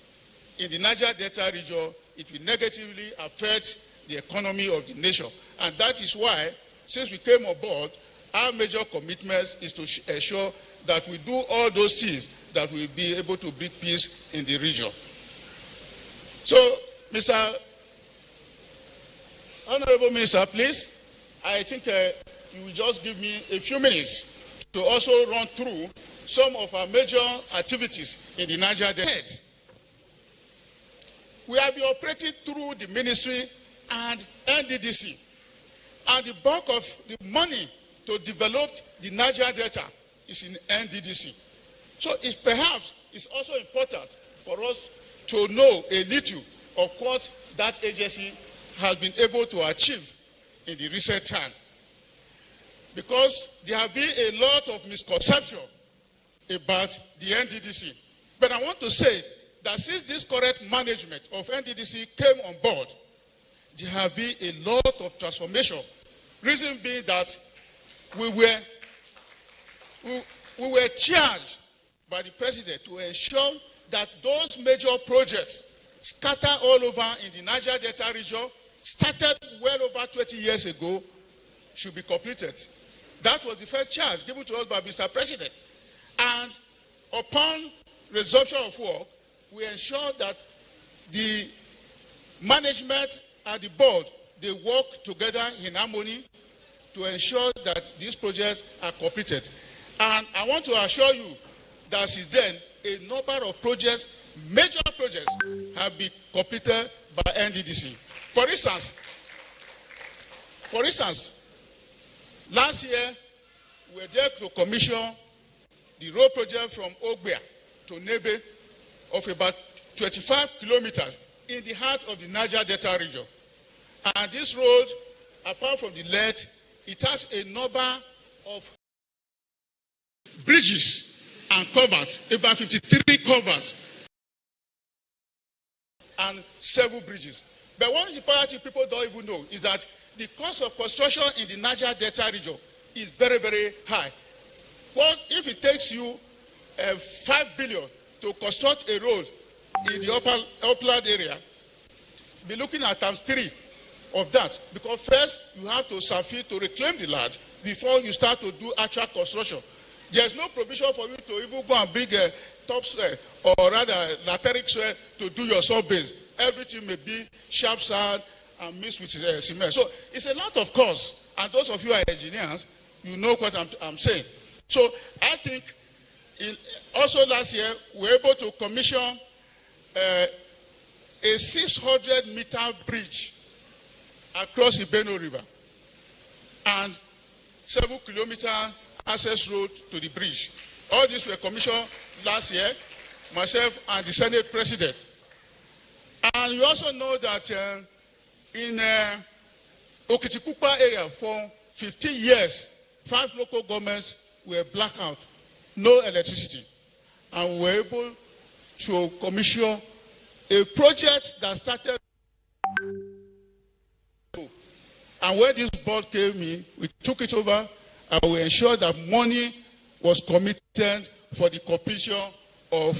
in the Niger Delta region, it will negatively affect the economy of the nation. And that is why, since we came on board, our major commitment is to ensure that we do all those things that will be able to bring peace in the region. So, Mr. Honorable Minister, please, I think you will just give me a few minutes to also run through some of our major activities in the Niger Delta. We have been operating through the ministry and NDDC, and the bulk of the money to develop the Niger Delta is in NDDC. So it's also important for us to know a little of what that agency has been able to achieve in the recent time. Because there have been a lot of misconception about the NDDC. But I want to say that since this correct management of NDDC came on board, there have been a lot of transformation. Reason being that we were charged by the president to ensure that those major projects scattered all over in the Niger Delta region, started well over 20 years ago, should be completed. That was the first charge given to us by Mr. President. And upon resumption of work, we ensured that the management and the board, they work together in harmony to ensure that these projects are completed. And I want to assure you that since then, a number of projects, major projects, have been completed by NDDC. For instance, last year, we were there to commission the road project from Ogbea to Nebe of about 25 kilometers in the heart of the Niger Delta region. And this road, apart from the length, it has a number of bridges and culverts, about 53 culverts and several bridges. But one important thing people don't even know is that the cost of construction in the Niger Delta region is very, very high. Well, if it takes you 5 billion to construct a road in the upland area, be looking at times 3 of that. Because first, you have to survey to reclaim the land before you start to do actual construction. There's no provision for you to even go and bring a topsoil or rather lateric soil to do your sub-base. Everything may be sharp sand and mixed with cement. So it's a lot of cost. And those of you who are engineers, you know what I'm saying. So I think also last year, we were able to commission a 600-meter bridge across the Benue River and 7-kilometer access road to the bridge. All these were commissioned last year, myself and the Senate President. And you also know that in Okitikupa area for 15 years, 5 local governments were blackout, no electricity. And we were able to commission a project that started. And when this board came in, we took it over and we ensured that money was committed for the completion of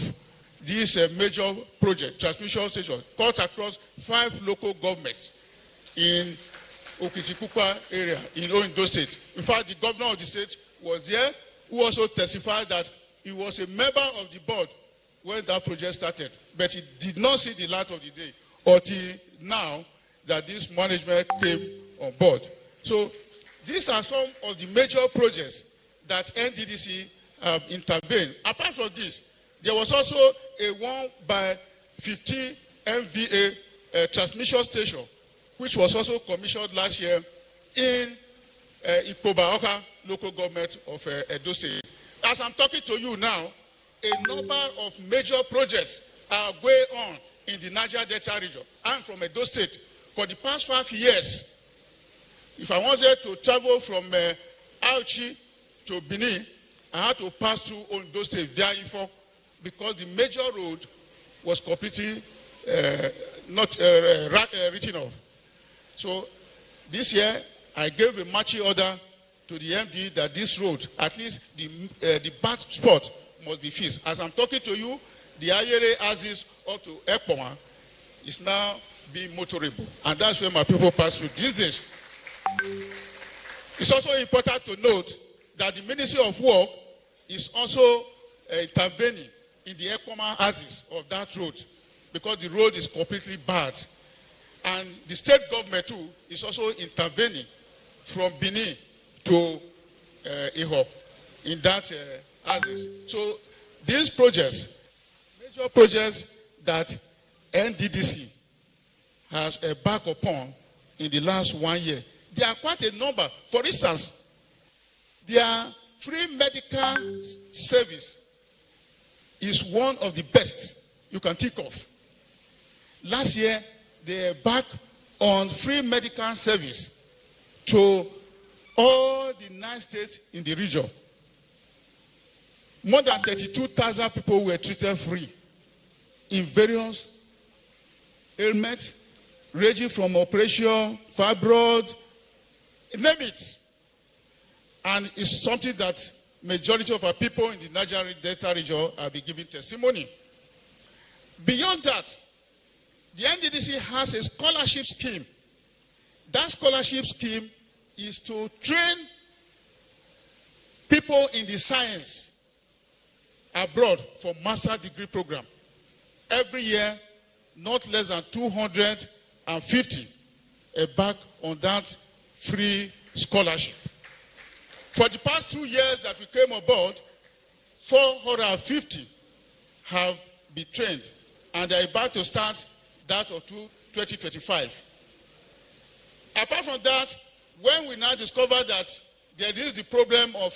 this major project, transmission station, cut across 5 local governments in Okitikupa area in Ondo State. In fact, the governor of the state was there, who also testified that he was a member of the board when that project started. But he did not see the light of the day until now that this management came on board. So these are some of the major projects that NDDC intervened. Apart from this, there was also a 1x50 MVA transmission station, which was also commissioned last year in Ikpoba-Oka local government of Edo State. As I'm talking to you now, a number of major projects are going on in the Niger Delta region. I'm from Edo State. For the past 5 years, if I wanted to travel from Auchi to Benin, I had to pass through Ondo State via Ifo because the major road was completely not written off. So this year, I gave a marching order to the MD that this road, at least the bad spot, must be fixed. As I'm talking to you, the Ayere Aziz up to Ekpoma is now being motorable. And that's where my people pass through these days. It's also important to note that the Ministry of Work is also intervening in the Ekpoma Aziz of that road because the road is completely bad. And the state government too is also intervening from Benin to Ihop in that Aziz. So these projects, major projects that NDDC has embarked upon in the last 1 year, there are quite a number. For instance, their free medical service is one of the best you can think of. Last year, they embarked on free medical service to all the 9 states in the region. More than 32,000 people were treated free in various ailments, ranging from operation, fibroid, name it. And it's something that majority of our people in the Niger Delta region have been giving testimony. Beyond that, the NDDC has a scholarship scheme. That scholarship scheme is to train people in the science abroad for master's degree program. Every year, not less than 250 embark on that free scholarship. For the past 2 years that we came aboard, 450 have been trained, and they are about to start that of 2025. Apart from that, when we now discover that there is the problem of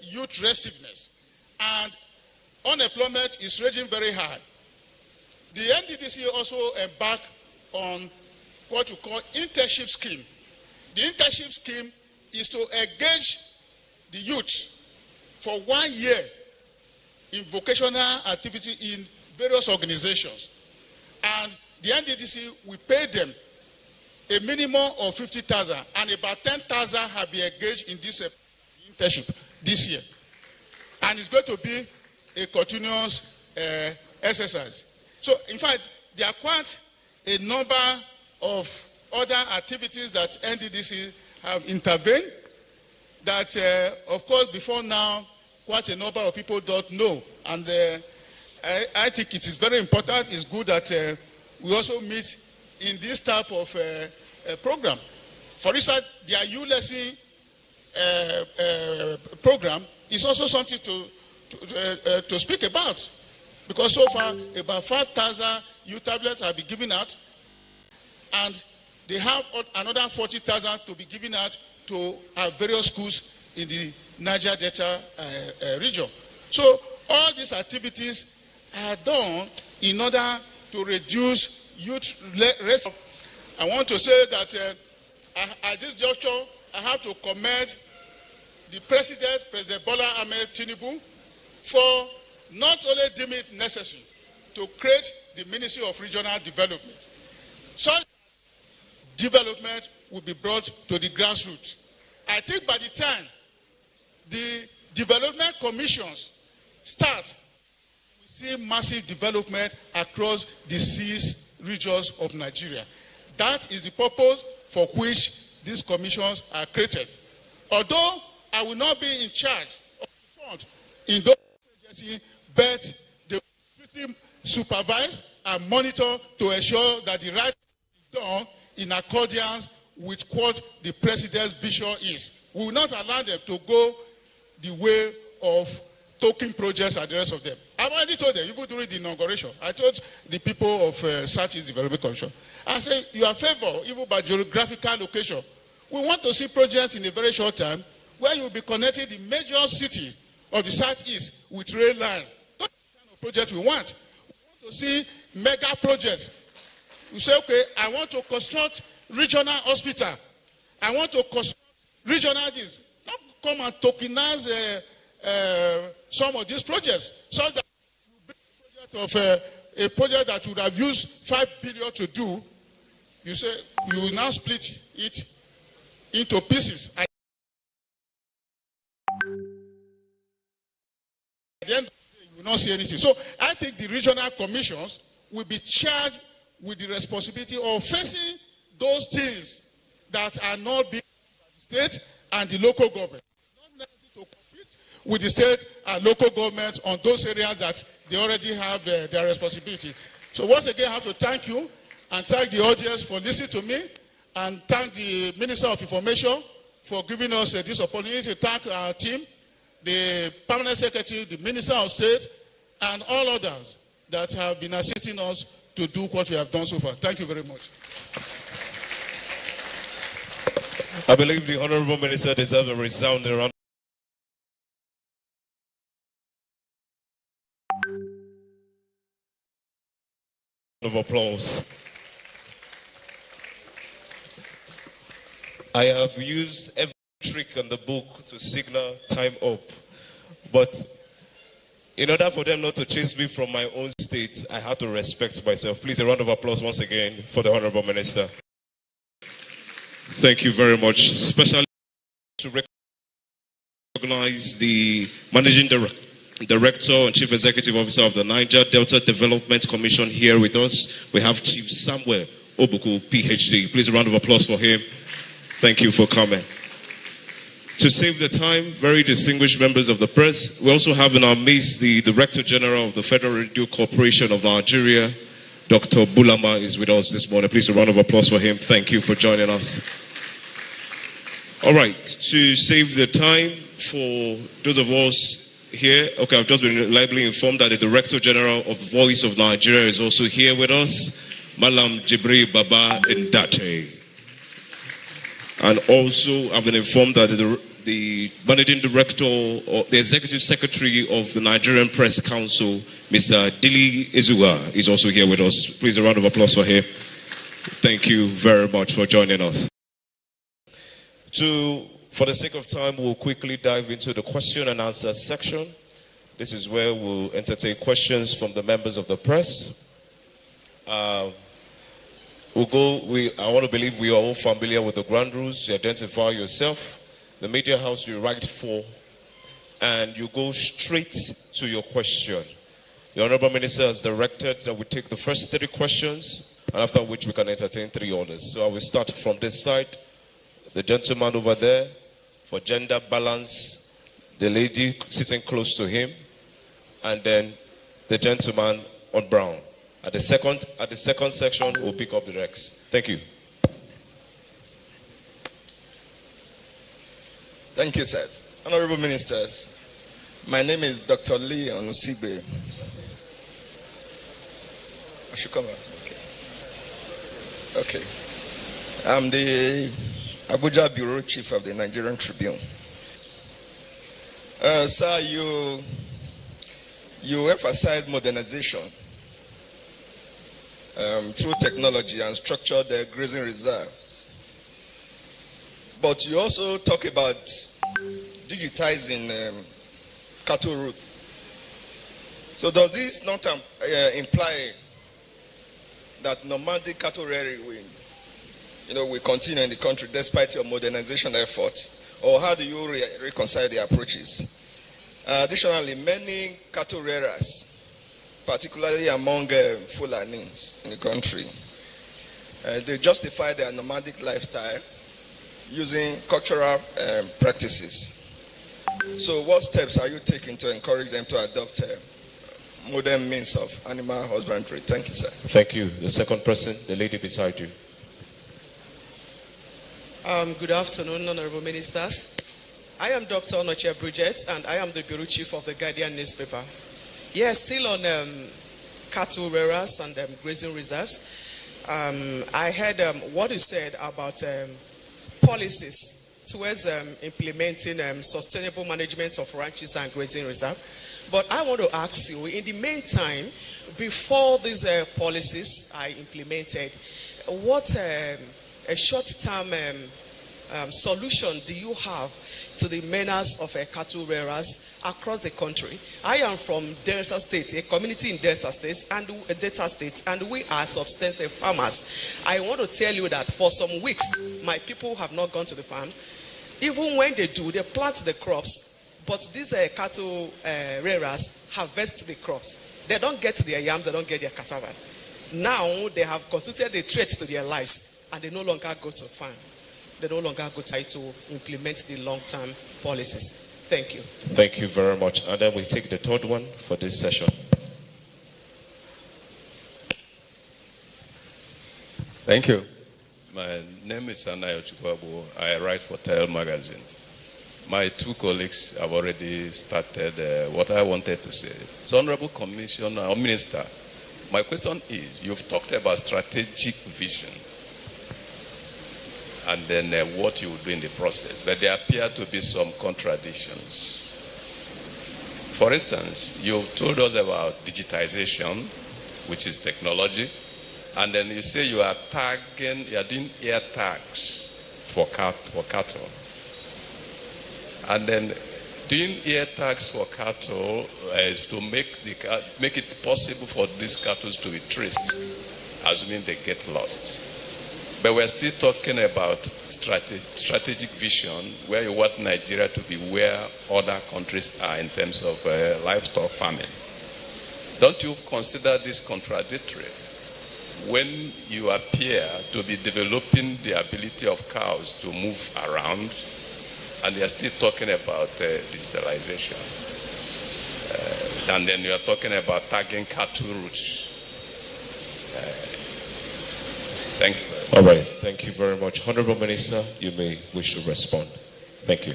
youth restiveness and unemployment is raging very high, the NDDC also embarked on what we call internship scheme. The internship scheme is to engage the youth for 1 year in vocational activity in various organizations. And the NDDC will pay them a minimum of 50,000, and about 10,000 have been engaged in this internship this year. And it's going to be a continuous exercise. So, in fact, there are quite a number of other activities that NDDC have intervened that, of course, before now, quite a number of people don't know. And I think it is very important, it's good that we also meet in this type of program. For instance, their U-Lesson program is also something to speak about. Because so far, about 5,000 U-tablets have been given out, and they have another 40,000 to be given out to our various schools in the Niger Delta region. So all these activities are done in order to reduce youth risk. I want to say that at this juncture, I have to commend the President, President Bola Ahmed Tinubu, for not only deeming it necessary to create the Ministry of Regional Development. Such development will be brought to the grassroots. I think by the time the development commissions start, we see massive development across the 6 regions of Nigeria. That is the purpose for which these commissions are created. Although I will not be in charge of the fund in those agencies, but they will strictly supervise and monitor to ensure that the right is done in accordance with what the president's vision is. We will not allow them to go the way of token projects and the rest of them. I've already told them, even during the inauguration, I told the people of Southeast Development Commission, I said, you are favored even by geographical location. We want to see projects in a very short time where you will be connecting the major city of the Southeast with rail line. That's the kind of project we want. We want to see mega projects. You say, okay, I want to construct regional hospital. I want to construct regional things. Not come and tokenize some of these projects so that you bring the project of a project that would have used 5 billion to do, you say you will now split it into pieces. At the end of the day, you will not see anything. So I think the regional commissions will be charged with the responsibility of facing those things that are not being done by the state and the local government. It's not necessary to compete with the state and local government on those areas that they already have their responsibility. So once again, I have to thank you and thank the audience for listening to me, and thank the Minister of Information for giving us this opportunity, to thank our team, the Permanent Secretary, the Minister of State, and all others that have been assisting us to do what we have done so far. Thank you very much. I believe the Honorable Minister deserves a resounding round of applause. I have used every trick in the book to signal time up, but in order for them not to chase me from my own state, I have to respect myself. Please, a round of applause once again for the Honorable Minister. Thank you very much. Especially to recognize the Managing Director and Chief Executive Officer of the Niger Delta Development Commission here with us. We have Chief Samuel Obuku, PhD. Please, a round of applause for him. Thank you for coming. To save the time, very distinguished members of the press, we also have in our midst the Director General of the Federal Radio Corporation of Nigeria, Dr. Bulama, is with us this morning. Please, a round of applause for him. Thank you for joining us. All right, to save the time for those of us here, okay, I've just been reliably informed that the Director General of the Voice of Nigeria is also here with us, Malam Jibri Baba Ndate. And also, I've been informed that the Managing Director or the Executive Secretary of the Nigerian Press Council, Mr. Dili Ezuwa, is also here with us. Please, a round of applause for him. Thank you very much for joining us. For the sake of time, we'll quickly dive into the question and answer section. This is where we'll entertain questions from the members of the press. I want to believe we are all familiar with the ground rules. You identify yourself, the media house you write for, and you go straight to your question. The Honorable Minister has directed that we take the first 3 questions, and after which we can entertain 3 others. So I will start from this side. The gentleman over there, for gender balance, the lady sitting close to him, and then the gentleman on brown. At the second section, we'll pick up the rest. Thank you. Thank you, sir. Honorable Ministers, my name is Dr. Lee Onusigbe. I should come out. Okay. I'm the Abuja Bureau Chief of the Nigerian Tribune. Sir, you emphasize modernization through technology and structured grazing reserves. But you also talk about digitizing cattle routes. So does this not imply that nomadic cattle rearing will continue in the country despite your modernization efforts? Or how do you reconcile the approaches? Additionally, many cattle rearers, particularly among Fulanis in the country, they justify their nomadic lifestyle using cultural practices. So what steps are you taking to encourage them to adopt modern means of animal husbandry? Thank you, sir. Thank you. The second person, the lady beside you. Good afternoon, Honorable Ministers. I am Dr. Onochia Bridget, and I am the Bureau Chief of the Guardian newspaper. Yes, still on cattle rearers and grazing reserves. I heard what you said about policies towards implementing sustainable management of ranches and grazing reserve. But I want to ask you, in the meantime, before these policies are implemented, what a short-term solution do you have to the menace of cattle rearers across the country? I am from Delta State, a community in Delta State, and we are subsistence farmers. I want to tell you that for some weeks, my people have not gone to the farms. Even when they do, they plant the crops, but these cattle rearers harvest the crops. They don't get their yams, they don't get their cassava. Now they have constituted a threat to their lives, and they no longer go to farm. They no longer go try to implement the long-term policies. Thank you. Thank you very much. And then we take the third one for this session. Thank you. My name is Anayo Chukwabu. I write for Tile Magazine. My two colleagues have already started what I wanted to say. So, Honorable Commissioner or Minister, my question is, you've talked about strategic vision and then what you will do in the process, but there appear to be some contradictions. For instance, you've told us about digitization, which is technology, and then you say you are doing air tags for cattle. And then doing air tags for cattle is to make it possible for these cattle to be traced, assuming they get lost. But we're still talking about strategic vision, where you want Nigeria to be where other countries are in terms of livestock farming. Don't you consider this contradictory when you appear to be developing the ability of cows to move around, and they are still talking about digitalization? And then you are talking about tagging cattle routes. Thank you. All right. Thank you very much. Honorable Minister, you may wish to respond. Thank you.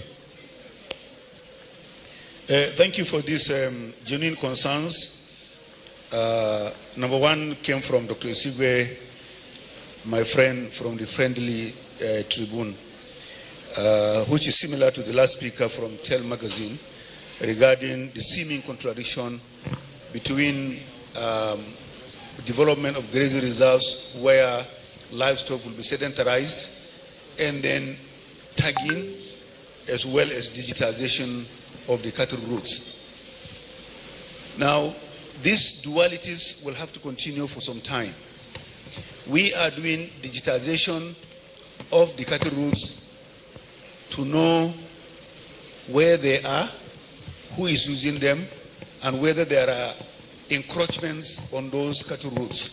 Thank you for these genuine concerns. Number one came from Dr. Isigwe, my friend from the Friendly Tribune, which is similar to the last speaker from Tell Magazine, regarding the seeming contradiction between development of grazing reserves where livestock will be sedentarized and then tagging as well as digitization of the cattle routes. Now, these dualities will have to continue for some time. We are doing digitization of the cattle routes to know where they are, who is using them, and whether there are encroachments on those cattle routes.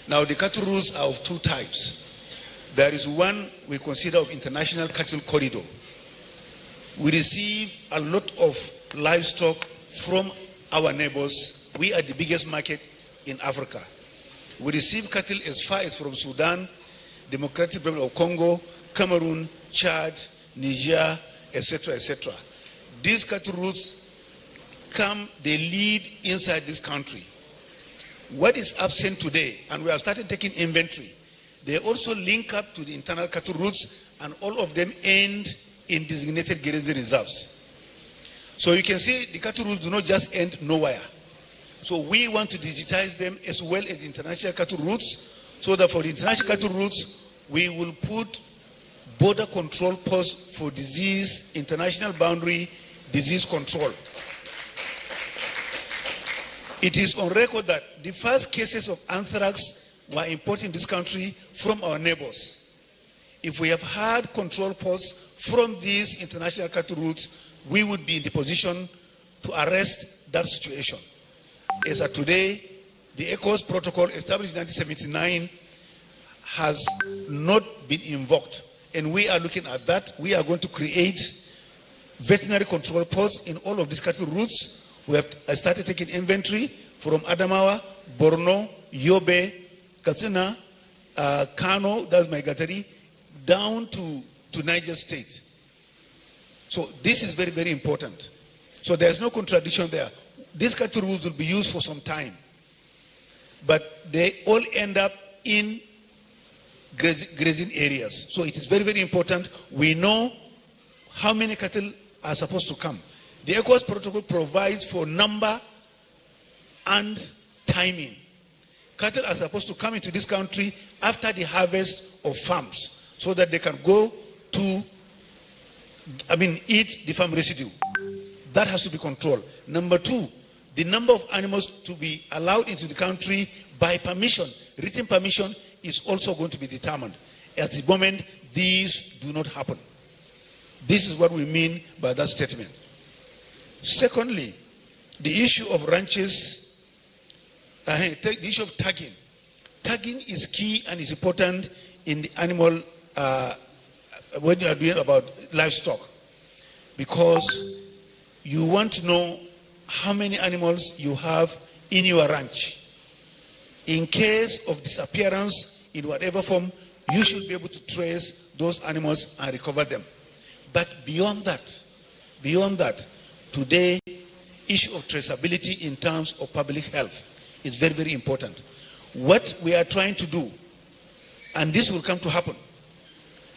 Now, the cattle routes are of two types. There is one we consider of international cattle corridor. We receive a lot of livestock from our neighbors. We are the biggest market in Africa. We receive cattle as far as from Sudan, Democratic Republic of Congo, Cameroon, Chad, Niger, etc., etc. These cattle routes they lead inside this country. What is absent today, and we have started taking inventory, they also link up to the internal cattle routes, and all of them end in designated grazing reserves. So you can see the cattle routes do not just end nowhere. So we want to digitize them as well as the international cattle routes, so that for the international cattle routes, we will put border control posts for disease, international boundary disease control. It is on record that the first cases of anthrax were imported in this country from our neighbors. If we have had control posts from these international cattle routes, we would be in the position to arrest that situation. As of today, the ECOS protocol established in 1979 has not been invoked. And we are looking at that. We are going to create veterinary control posts in all of these cattle routes. We have started taking inventory from Adamawa, Borno, Yobe, Katsina, Kano, that's Maigatari, down to Niger State. So this is very, very important. So there's no contradiction there. These cattle routes will be used for some time, but they all end up in grazing areas. So it is very, very important. We know how many cattle are supposed to come. The ECOWAS protocol provides for number and timing. Cattle are supposed to come into this country after the harvest of farms, so that they can go to, eat the farm residue. That has to be controlled. Number two, the number of animals to be allowed into the country by permission, written permission, is also going to be determined. At the moment, these do not happen. This is what we mean by that statement. Secondly, the issue of ranches, the issue of tagging. Tagging is key and is important in the animal, when you are doing about livestock, because you want to know how many animals you have in your ranch. In case of disappearance in whatever form, you should be able to trace those animals and recover them. But beyond that, today, issue of traceability in terms of public health is very, very important. What we are trying to do, and this will come to happen,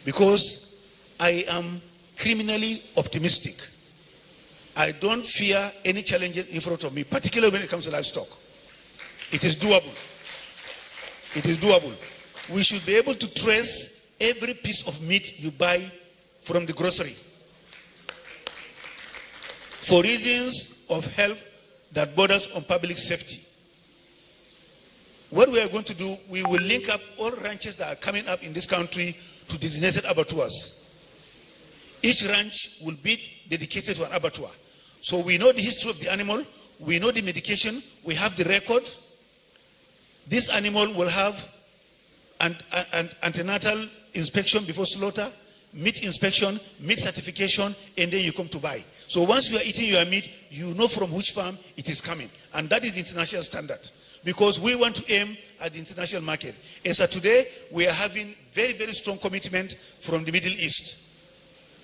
because I am criminally optimistic. I don't fear any challenges in front of me, particularly when it comes to livestock. It is doable. It is doable. We should be able to trace every piece of meat you buy from the grocery. For reasons of health that borders on public safety. What we are going to do, we will link up all ranches that are coming up in this country to designated abattoirs. Each ranch will be dedicated to an abattoir. So we know the history of the animal, we know the medication, we have the record. This animal will have an antenatal inspection before slaughter, meat inspection, meat certification, and then you come to buy. So once you are eating your meat, you know from which farm it is coming. And that is the international standard. Because we want to aim at the international market. As of today, we are having very, very strong commitment from the Middle East.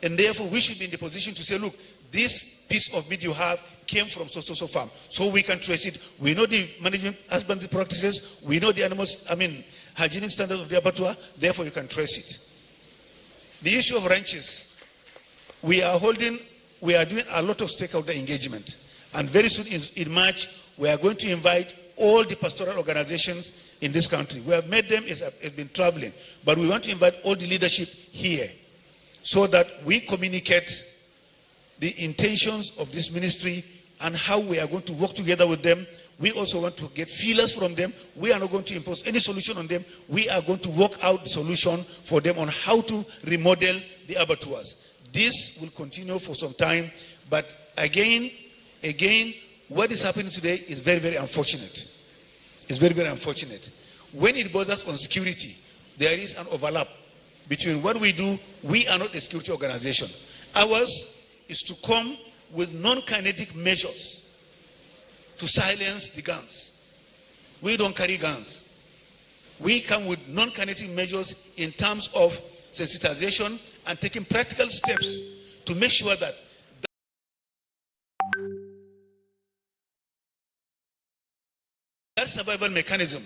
And therefore, we should be in the position to say, look, this piece of meat you have came from so farm. So we can trace it. We know the management husbandry practices. We know the animals, hygienic standards of the abattoir. Therefore, you can trace it. The issue of ranches. We are doing a lot of stakeholder engagement. And very soon in March, we are going to invite all the pastoral organizations in this country. We have met them, it's been traveling. But we want to invite all the leadership here so that we communicate the intentions of this ministry and how we are going to work together with them. We also want to get feelers from them. We are not going to impose any solution on them. We are going to work out the solution for them on how to remodel the abattoirs. This will continue for some time. But again, what is happening today is very, very unfortunate. It's very, very unfortunate. When it borders on security, there is an overlap between what we do. We are not a security organization. Ours is to come with non-kinetic measures to silence the guns. We don't carry guns. We come with non-kinetic measures in terms of sensitization and taking practical steps to make sure that that survival mechanism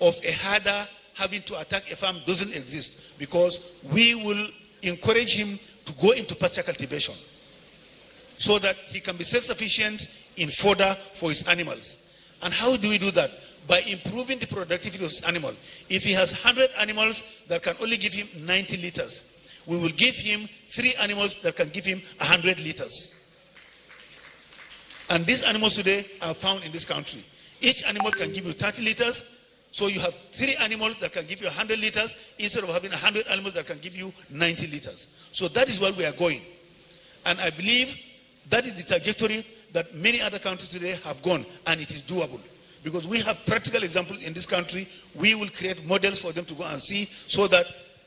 of a herder having to attack a farm doesn't exist, because we will encourage him to go into pasture cultivation so that he can be self-sufficient in fodder for his animals. And how do we do that? By improving the productivity of his animal. If he has 100 animals that can only give him 90 liters, we will give him 3 animals that can give him 100 liters. And these animals today are found in this country. Each animal can give you 30 liters. So you have 3 animals that can give you 100 liters instead of having 100 animals that can give you 90 liters. So that is where we are going. And I believe that is the trajectory that many other countries today have gone, and it is doable. Because we have practical examples in this country. We will create models for them to go and see, so that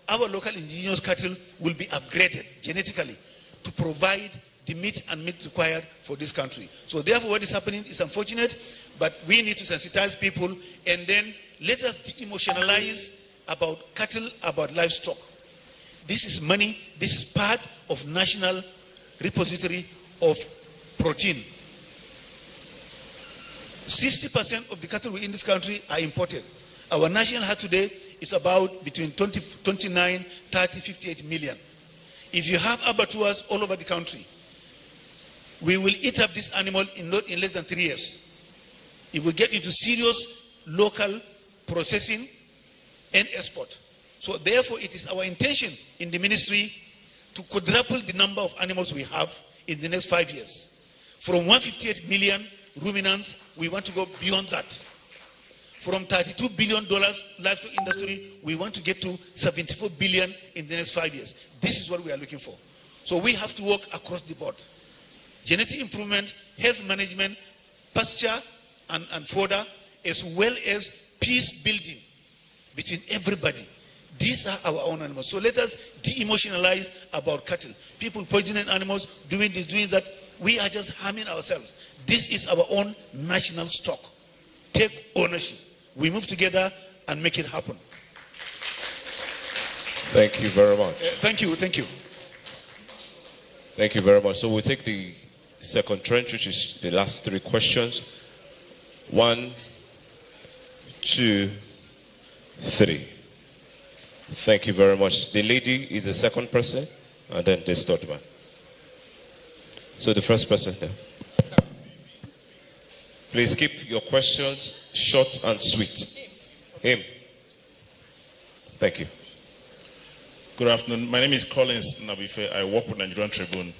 our local indigenous cattle will be upgraded genetically to provide the meat and meat required for this country. So therefore what is happening is unfortunate, but we need to sensitize people, and then let us de-emotionalize about cattle, about livestock. This is money. This is part of national repository of protein. 60% of the cattle in this country are imported. Our national herd today is about between 29, 30, 58 million. If you have abattoirs all over the country, we will eat up this animal in less than 3 years. If we get into serious local processing and export. So therefore it is our intention in the ministry to quadruple the number of animals we have in the next 5 years. From 158 million ruminants, we want to go beyond that. From $32 billion livestock industry, we want to get to 74 billion in the next 5 years. This is what we are looking for. So we have to work across the board. Genetic improvement, health management, pasture and fodder, as well as peace building between everybody. These are our own animals. So let us de-emotionalize about cattle. People poisoning animals, doing this, doing that. We are just harming ourselves. This is our own national stock. Take ownership. We move together and make it happen. Thank you very much. Thank you. Thank you very much. So we'll take the second trench, which is the last three questions. 1, 2, 3. Thank you very much. The lady is the second person, and then this third one. So the first person there. Please keep your questions short and sweet. Him. Thank you. Good afternoon. My name is Collins Nabife. I work with Nigerian Tribune.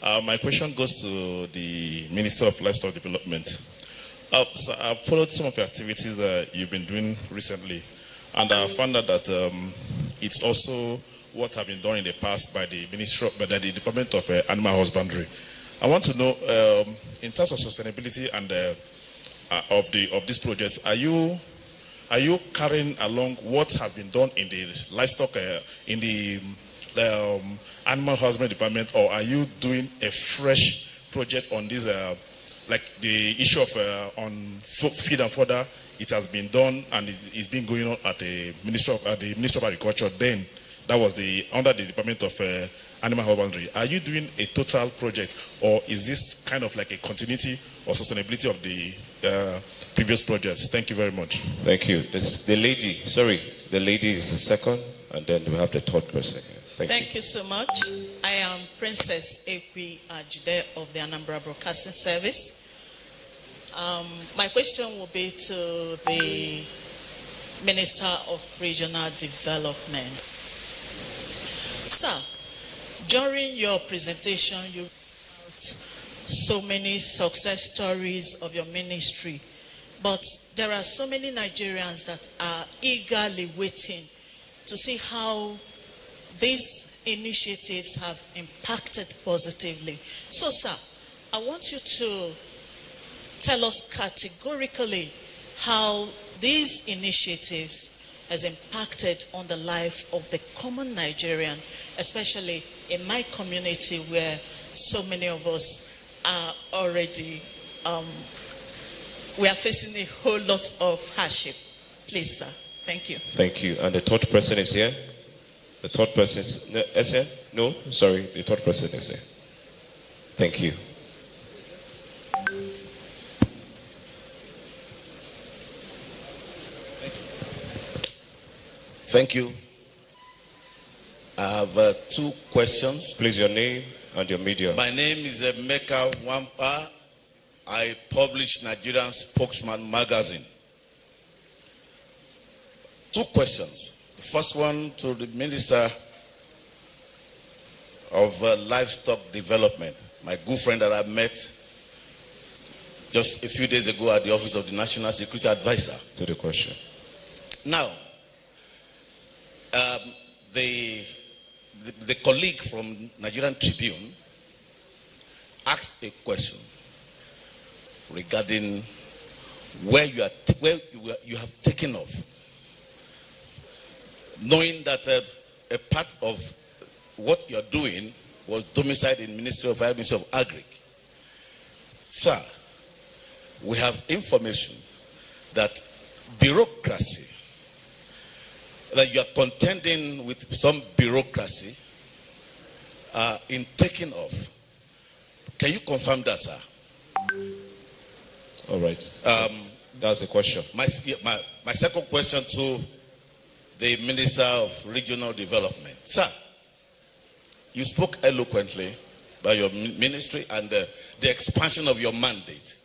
My question goes to the Minister of Livestock Development. So I've followed some of the activities you've been doing recently, and I found out that it's also what have been done in the past by the the Department of Animal Husbandry. I want to know, in terms of sustainability and of these projects, are you carrying along what has been done in the livestock, in the animal husbandry department, or are you doing a fresh project on this, like the issue of on feed and fodder? It has been done and it's been going on at the Ministry of Agriculture. Then that was under the Department of Animal Husbandry. Are you doing a total project, or is this kind of like a continuity or sustainability of the previous projects? Thank you very much. Thank you. The lady is the second, and then we have the third person. Thank you so much. I am Princess Ekwi Ajide of the Anambra Broadcasting Service. My question will be to the Minister of Regional Development. Sir, during your presentation, you wrote so many success stories of your ministry, but there are so many Nigerians that are eagerly waiting to see how these initiatives have impacted positively. So, sir, I want you to tell us categorically how these initiatives has impacted on the life of the common Nigerian, especially in my community where so many of us are already, we are facing a whole lot of hardship. Please, sir. Thank you. Thank you. And the third person is here? The third person is here? No? Sorry, the third person is here. Thank you. Thank you. I have two questions. Please, your name and your media. My name is Emeka Wampa. I publish Nigerian Spokesman magazine. Two questions. The first one to the Minister of Livestock Development, my good friend that I met just a few days ago at the office of the National Security Advisor. To the question. Now, the colleague from Nigerian Tribune asked a question regarding where you have taken off, knowing that a part of what you're doing was domiciled in Ministry of Agri. Sir, we have information that bureaucracy, that you are contending with some bureaucracy in taking off. Can you confirm that, sir? All right. That's a question. My second question to the Minister of Regional Development. Sir, you spoke eloquently about your ministry and the expansion of your mandate.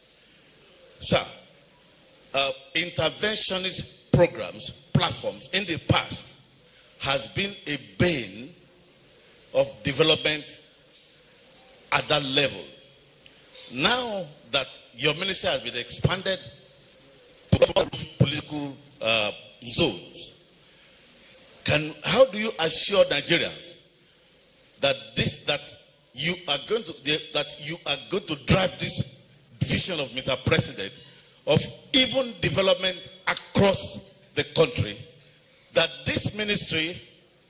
Sir, interventionist programs, platforms in the past has been a bane of development at that level. Now that your ministry has been expanded to political zones, how do you assure Nigerians that you are going to drive this vision of Mr. President of even development across the country, that this ministry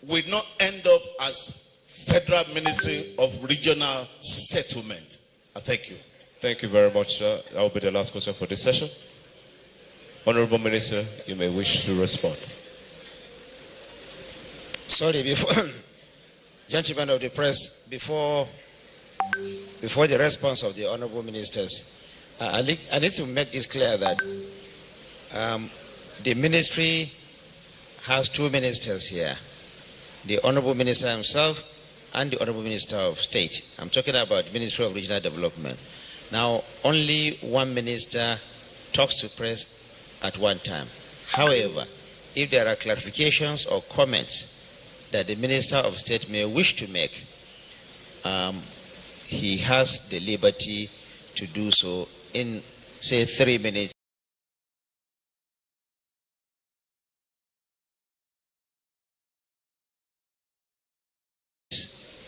will not end up as Federal Ministry of Regional Settlement? Thank you. Thank you very much, sir. That will be the last question for this session. Honorable Minister, you may wish to respond. Sorry, before, gentlemen of the press, before the response of the honorable ministers, I need to make this clear that the ministry has two ministers here, the honorable minister himself and the honorable minister of state. I'm talking about the Ministry of Regional Development. Now, only one minister talks to press at one time. However, if there are clarifications or comments that the Minister of State may wish to make, he has the liberty to do so in, say, 3 minutes.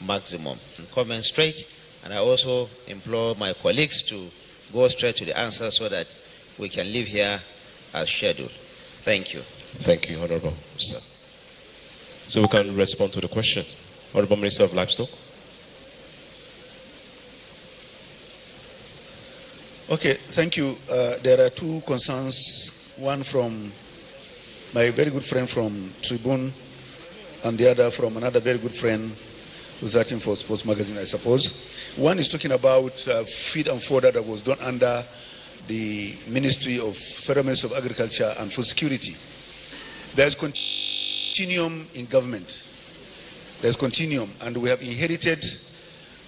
Maximum. Comment straight, and I also implore my colleagues to go straight to the answer so that we can live here as scheduled. Thank you. Thank you, Honorable Sir. So we can respond to the questions. Honorable Minister of Livestock. Okay, thank you. There are two concerns, one from my very good friend from Tribune and the other from another very good friend who's writing for Sports Magazine, I suppose. One is talking about feed and fodder that was done under the Ministry of Federal Ministry of Agriculture and Food Security. There's continuum in government. There's continuum, and we have inherited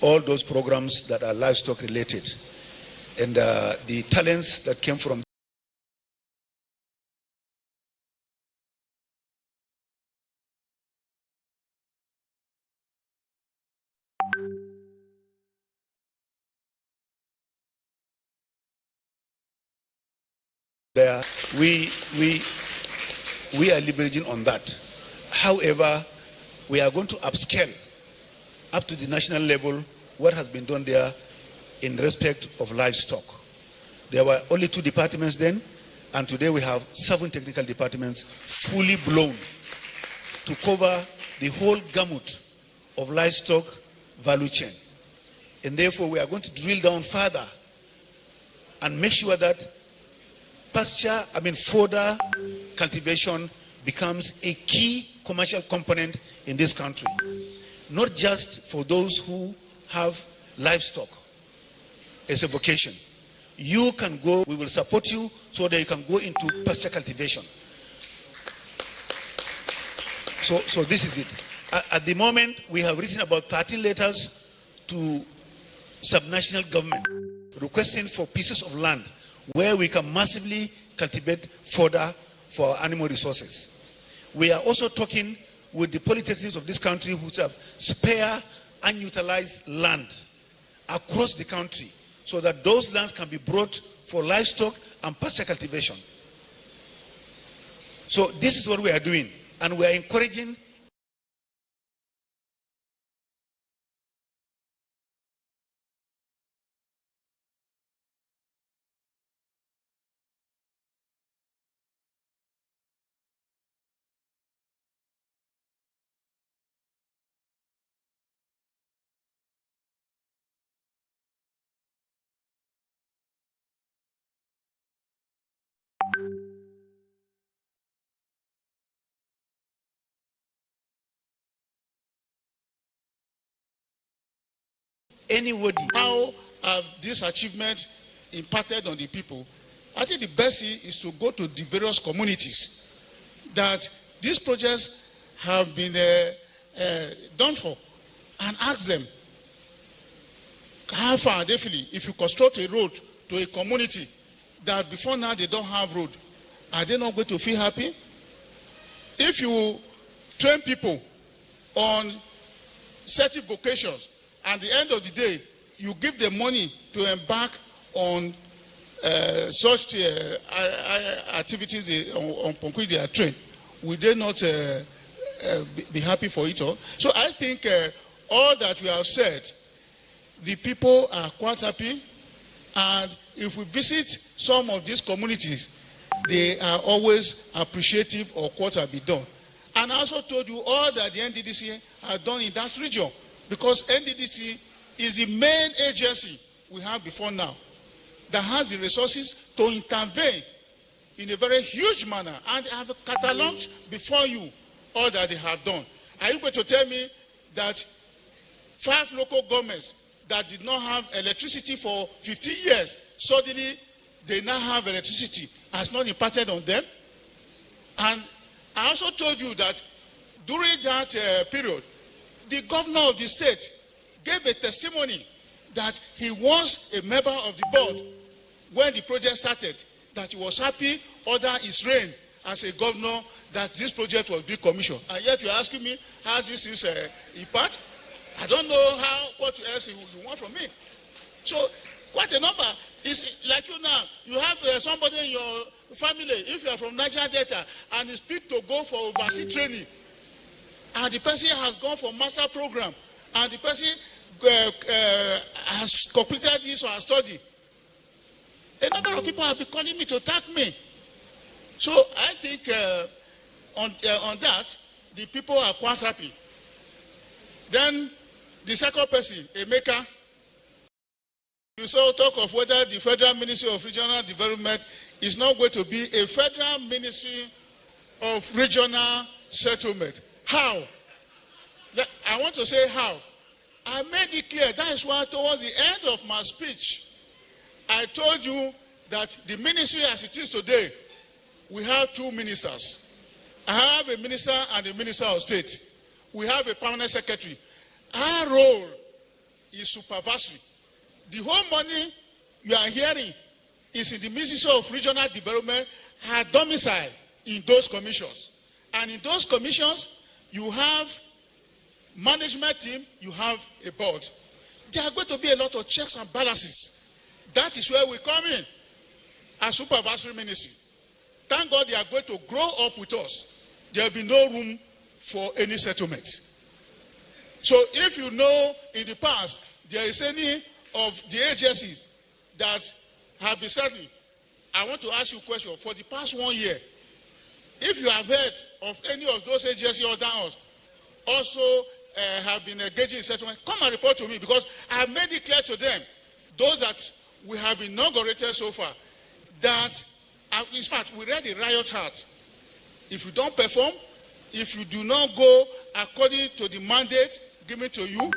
all those programs that are livestock related. And the talents that came from there, we are leveraging on that. However, we are going to upscale up to the national level what has been done there in respect of livestock. There were only 2 departments then, and today we have 7 technical departments fully blown to cover the whole gamut of livestock value chain. And therefore, we are going to drill down further and make sure that fodder cultivation becomes a key commercial component in this country. Not just for those who have livestock as a vocation. You can go, we will support you so that you can go into pasture cultivation. So this is it. At the moment, we have written about 13 letters to subnational government requesting for pieces of land where we can massively cultivate fodder for our animal resources. We are also talking with the polytechnics of this country who have spare unutilized land across the country so that those lands can be brought for livestock and pasture cultivation. So this is what we are doing, and we are encouraging anybody. How have this achievement impacted on the people? I think the best is to go to the various communities that these projects have been done for and ask them, how far are they feeling? If you construct a road to a community that before now they don't have road, are they not going to feel happy? If you train people on certain vocations, and at the end of the day, you give them money to embark on such activities on which they are trained, will they not be happy for it all? So I think all that we have said, the people are quite happy, and if we visit some of these communities, they are always appreciative of what has been done. And I also told you all that the NDDC has done in that region, because NDDC is the main agency we have before now that has the resources to intervene in a very huge manner, and I have catalogued before you all that they have done. Are you going to tell me that 5 local governments that did not have electricity for 50 years, suddenly they now have electricity, has not impacted on them? And I also told you that during that period, the governor of the state gave a testimony that he was a member of the board when the project started, that he was happy under his reign as a governor that this project was being commissioned. And yet you're asking me how this is impact? I don't know what else you want from me. So quite a number. It's like you now, you have somebody in your family, if you are from Niger Delta, and is picked to go for overseas training, and the person has gone for master program, and the person has completed his or her study. A number of people have been calling me to thank me. So I think on that, the people are quite happy. Then the second person, Emeka, you saw talk of whether the Federal Ministry of Regional Development is not going to be a Federal Ministry of Regional Settlement. How? I want to say how. I made it clear. That is why towards the end of my speech, I told you that the ministry as it is today, we have 2 ministers. I have a minister and a minister of state. We have a permanent secretary. Our role is supervisory. The whole money you are hearing is in the Ministry of Regional Development, are domiciled in those commissions. And in those commissions, you have management team, you have a board. There are going to be a lot of checks and balances. That is where we come in as supervisory ministry. Thank God they are going to grow up with us. There will be no room for any settlement. So if you know in the past there is any of the agencies that have been settling, I want to ask you a question. For the past 1 year, if you have heard of any of those agencies or us also have been engaging in settlement, come and report to me, because I have made it clear to them, those that we have inaugurated so far, that in fact we read the riot act. If you don't perform, if you do not go according to the mandate given to you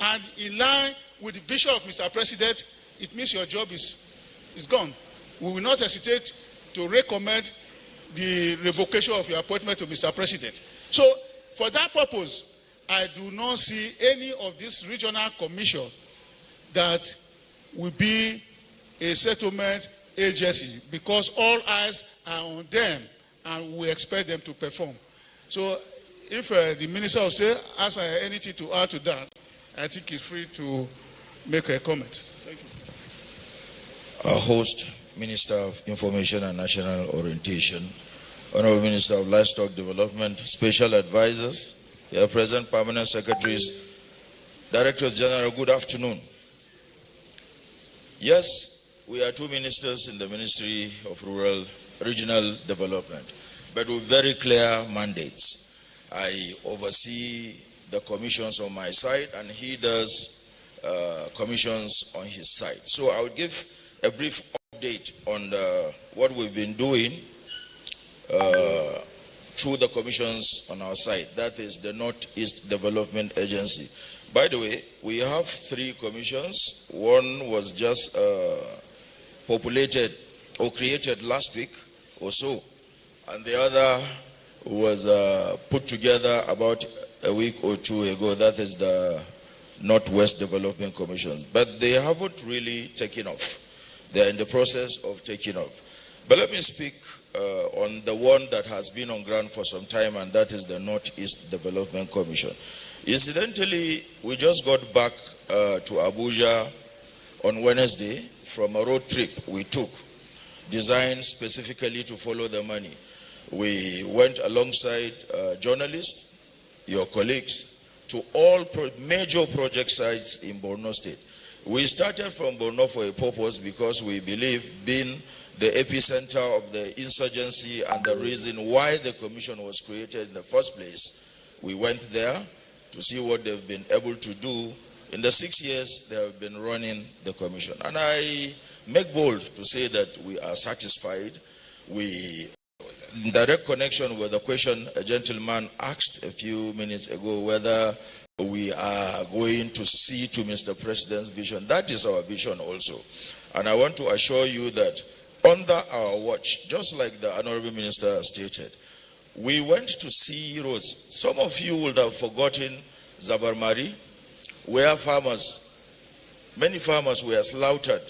and in line with the vision of Mr. President, it means your job is gone. We will not hesitate to recommend the revocation of your appointment to Mr. President. So for that purpose, I do not see any of this regional commission that will be a settlement agency, because all eyes are on them and we expect them to perform. So if the Minister of State has anything to add to that, I think he's free to make a comment. Thank you. Our host, Minister of Information and National Orientation, Honorable Minister of Livestock Development, Special Advisors, here present, Permanent Secretaries, Directors General, good afternoon. Yes, we are 2 ministers in the Ministry of Rural Regional Development, but with very clear mandates. I oversee the commissions on my side, and he does commissions on his side. So I will give a brief update on what we've been doing through the commissions on our side. That is the Northeast Development Agency. By the way, we have 3 commissions. One was just populated or created last week or so, and the other was put together about a week or 2 ago. That is the Northwest Development Commission. But they haven't really taken off. They are in the process of taking off. But let me speak on the one that has been on ground for some time, and that is the Northeast Development Commission. Incidentally, we just got back to Abuja on Wednesday from a road trip we took, designed specifically to follow the money. We went alongside journalists, your colleagues, to all major project sites in Borno State. We started from Borno for a purpose because we believe, being the epicenter of the insurgency and the reason why the commission was created in the first place, we went there to see what they've been able to do in the 6 years they have been running the commission. And I make bold to say that we are satisfied. In direct connection with the question a gentleman asked a few minutes ago, whether we are going to see to Mr. President's vision. That is our vision also. And I want to assure you that under our watch, just like the Honorable Minister stated, we went to see roads. Some of you would have forgotten Zabarmari, where many farmers were slaughtered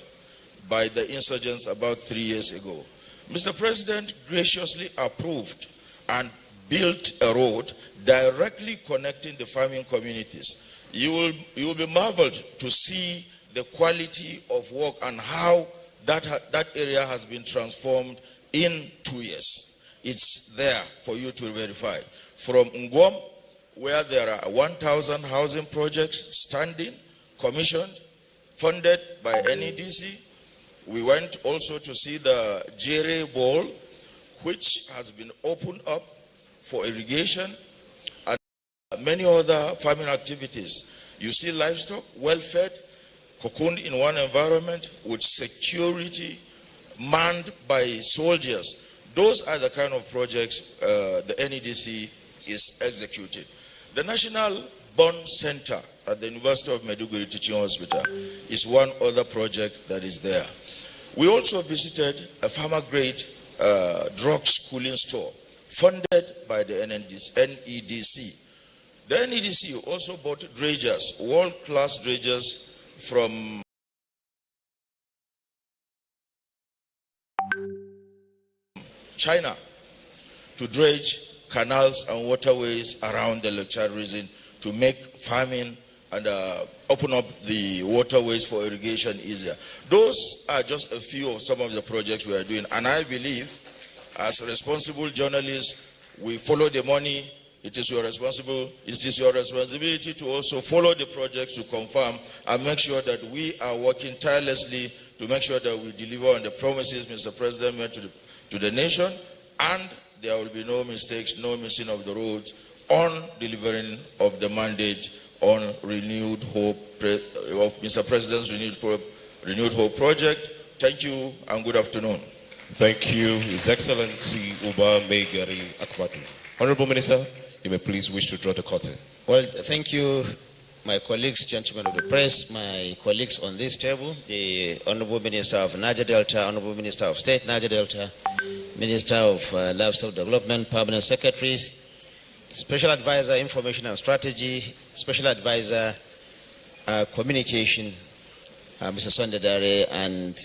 by the insurgents about 3 years ago. Mr. President graciously approved and built a road directly connecting the farming communities. You will be marveled to see the quality of work and how that area has been transformed in 2 years. It's there for you to verify. From Ngom, where there are 1,000 housing projects standing, commissioned, funded by NEDC. We went also to see the Jere Bowl, which has been opened up for irrigation and many other farming activities. You see livestock, well-fed, cocooned in one environment with security, manned by soldiers. Those are the kind of projects the NEDC is executing. The National Burn Center at the University of Maiduguri Teaching Hospital is one other project that is there. We also visited a farmer-grade drugs cooling store funded by the NEDC. The NEDC also bought dredgers, world-class dredgers from China to dredge canals and waterways around the Lake Chad region to make farming and open up the waterways for irrigation easier. Those are just a few of some of the projects we are doing. And I believe, as responsible journalists, we follow the money. It is your responsibility to also follow the projects to confirm and make sure that we are working tirelessly to make sure that we deliver on the promises Mr. President made to the nation, and there will be no mistakes, no missing of the roads on delivering of the mandate on renewed hope of Mr. President's renewed hope project. Thank you and good afternoon. Thank you, His Excellency Uba Megari Akbatu. Honorable Minister, you may please wish to draw the curtain. Well, thank you, my colleagues, gentlemen of the press, my colleagues on this table, the Honorable Minister of Niger Delta, Honorable Minister of State Niger Delta, Minister of Livestock Development, Permanent Secretaries, Special Advisor Information and Strategy, Special Advisor Communication, Mr. Sondadare, and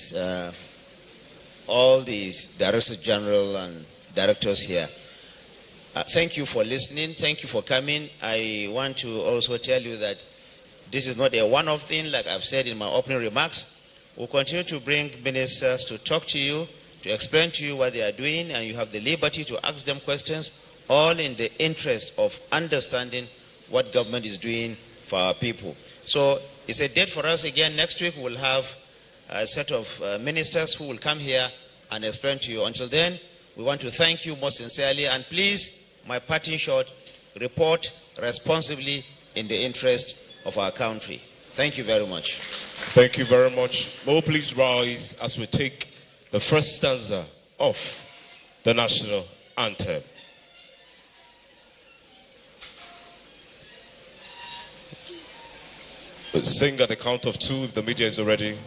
all the Directors General and Directors here. Thank you for listening. Thank you for coming. I want to also tell you that this is not a one-off thing, like I've said in my opening remarks. We'll continue to bring ministers to talk to you, to explain to you what they are doing, and you have the liberty to ask them questions, all in the interest of understanding what government is doing for our people. So it's a date for us again. Next week we'll have a set of ministers who will come here and explain to you. Until then, we want to thank you most sincerely, and please, my parting shot, report responsibly in the interest of our country. Thank you very much. Thank you very much. May we please rise as we take the first stanza of the national anthem. We'll sing at the count of 2 if the media is already.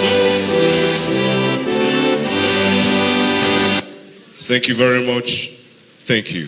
So Thank you very much. Thank you.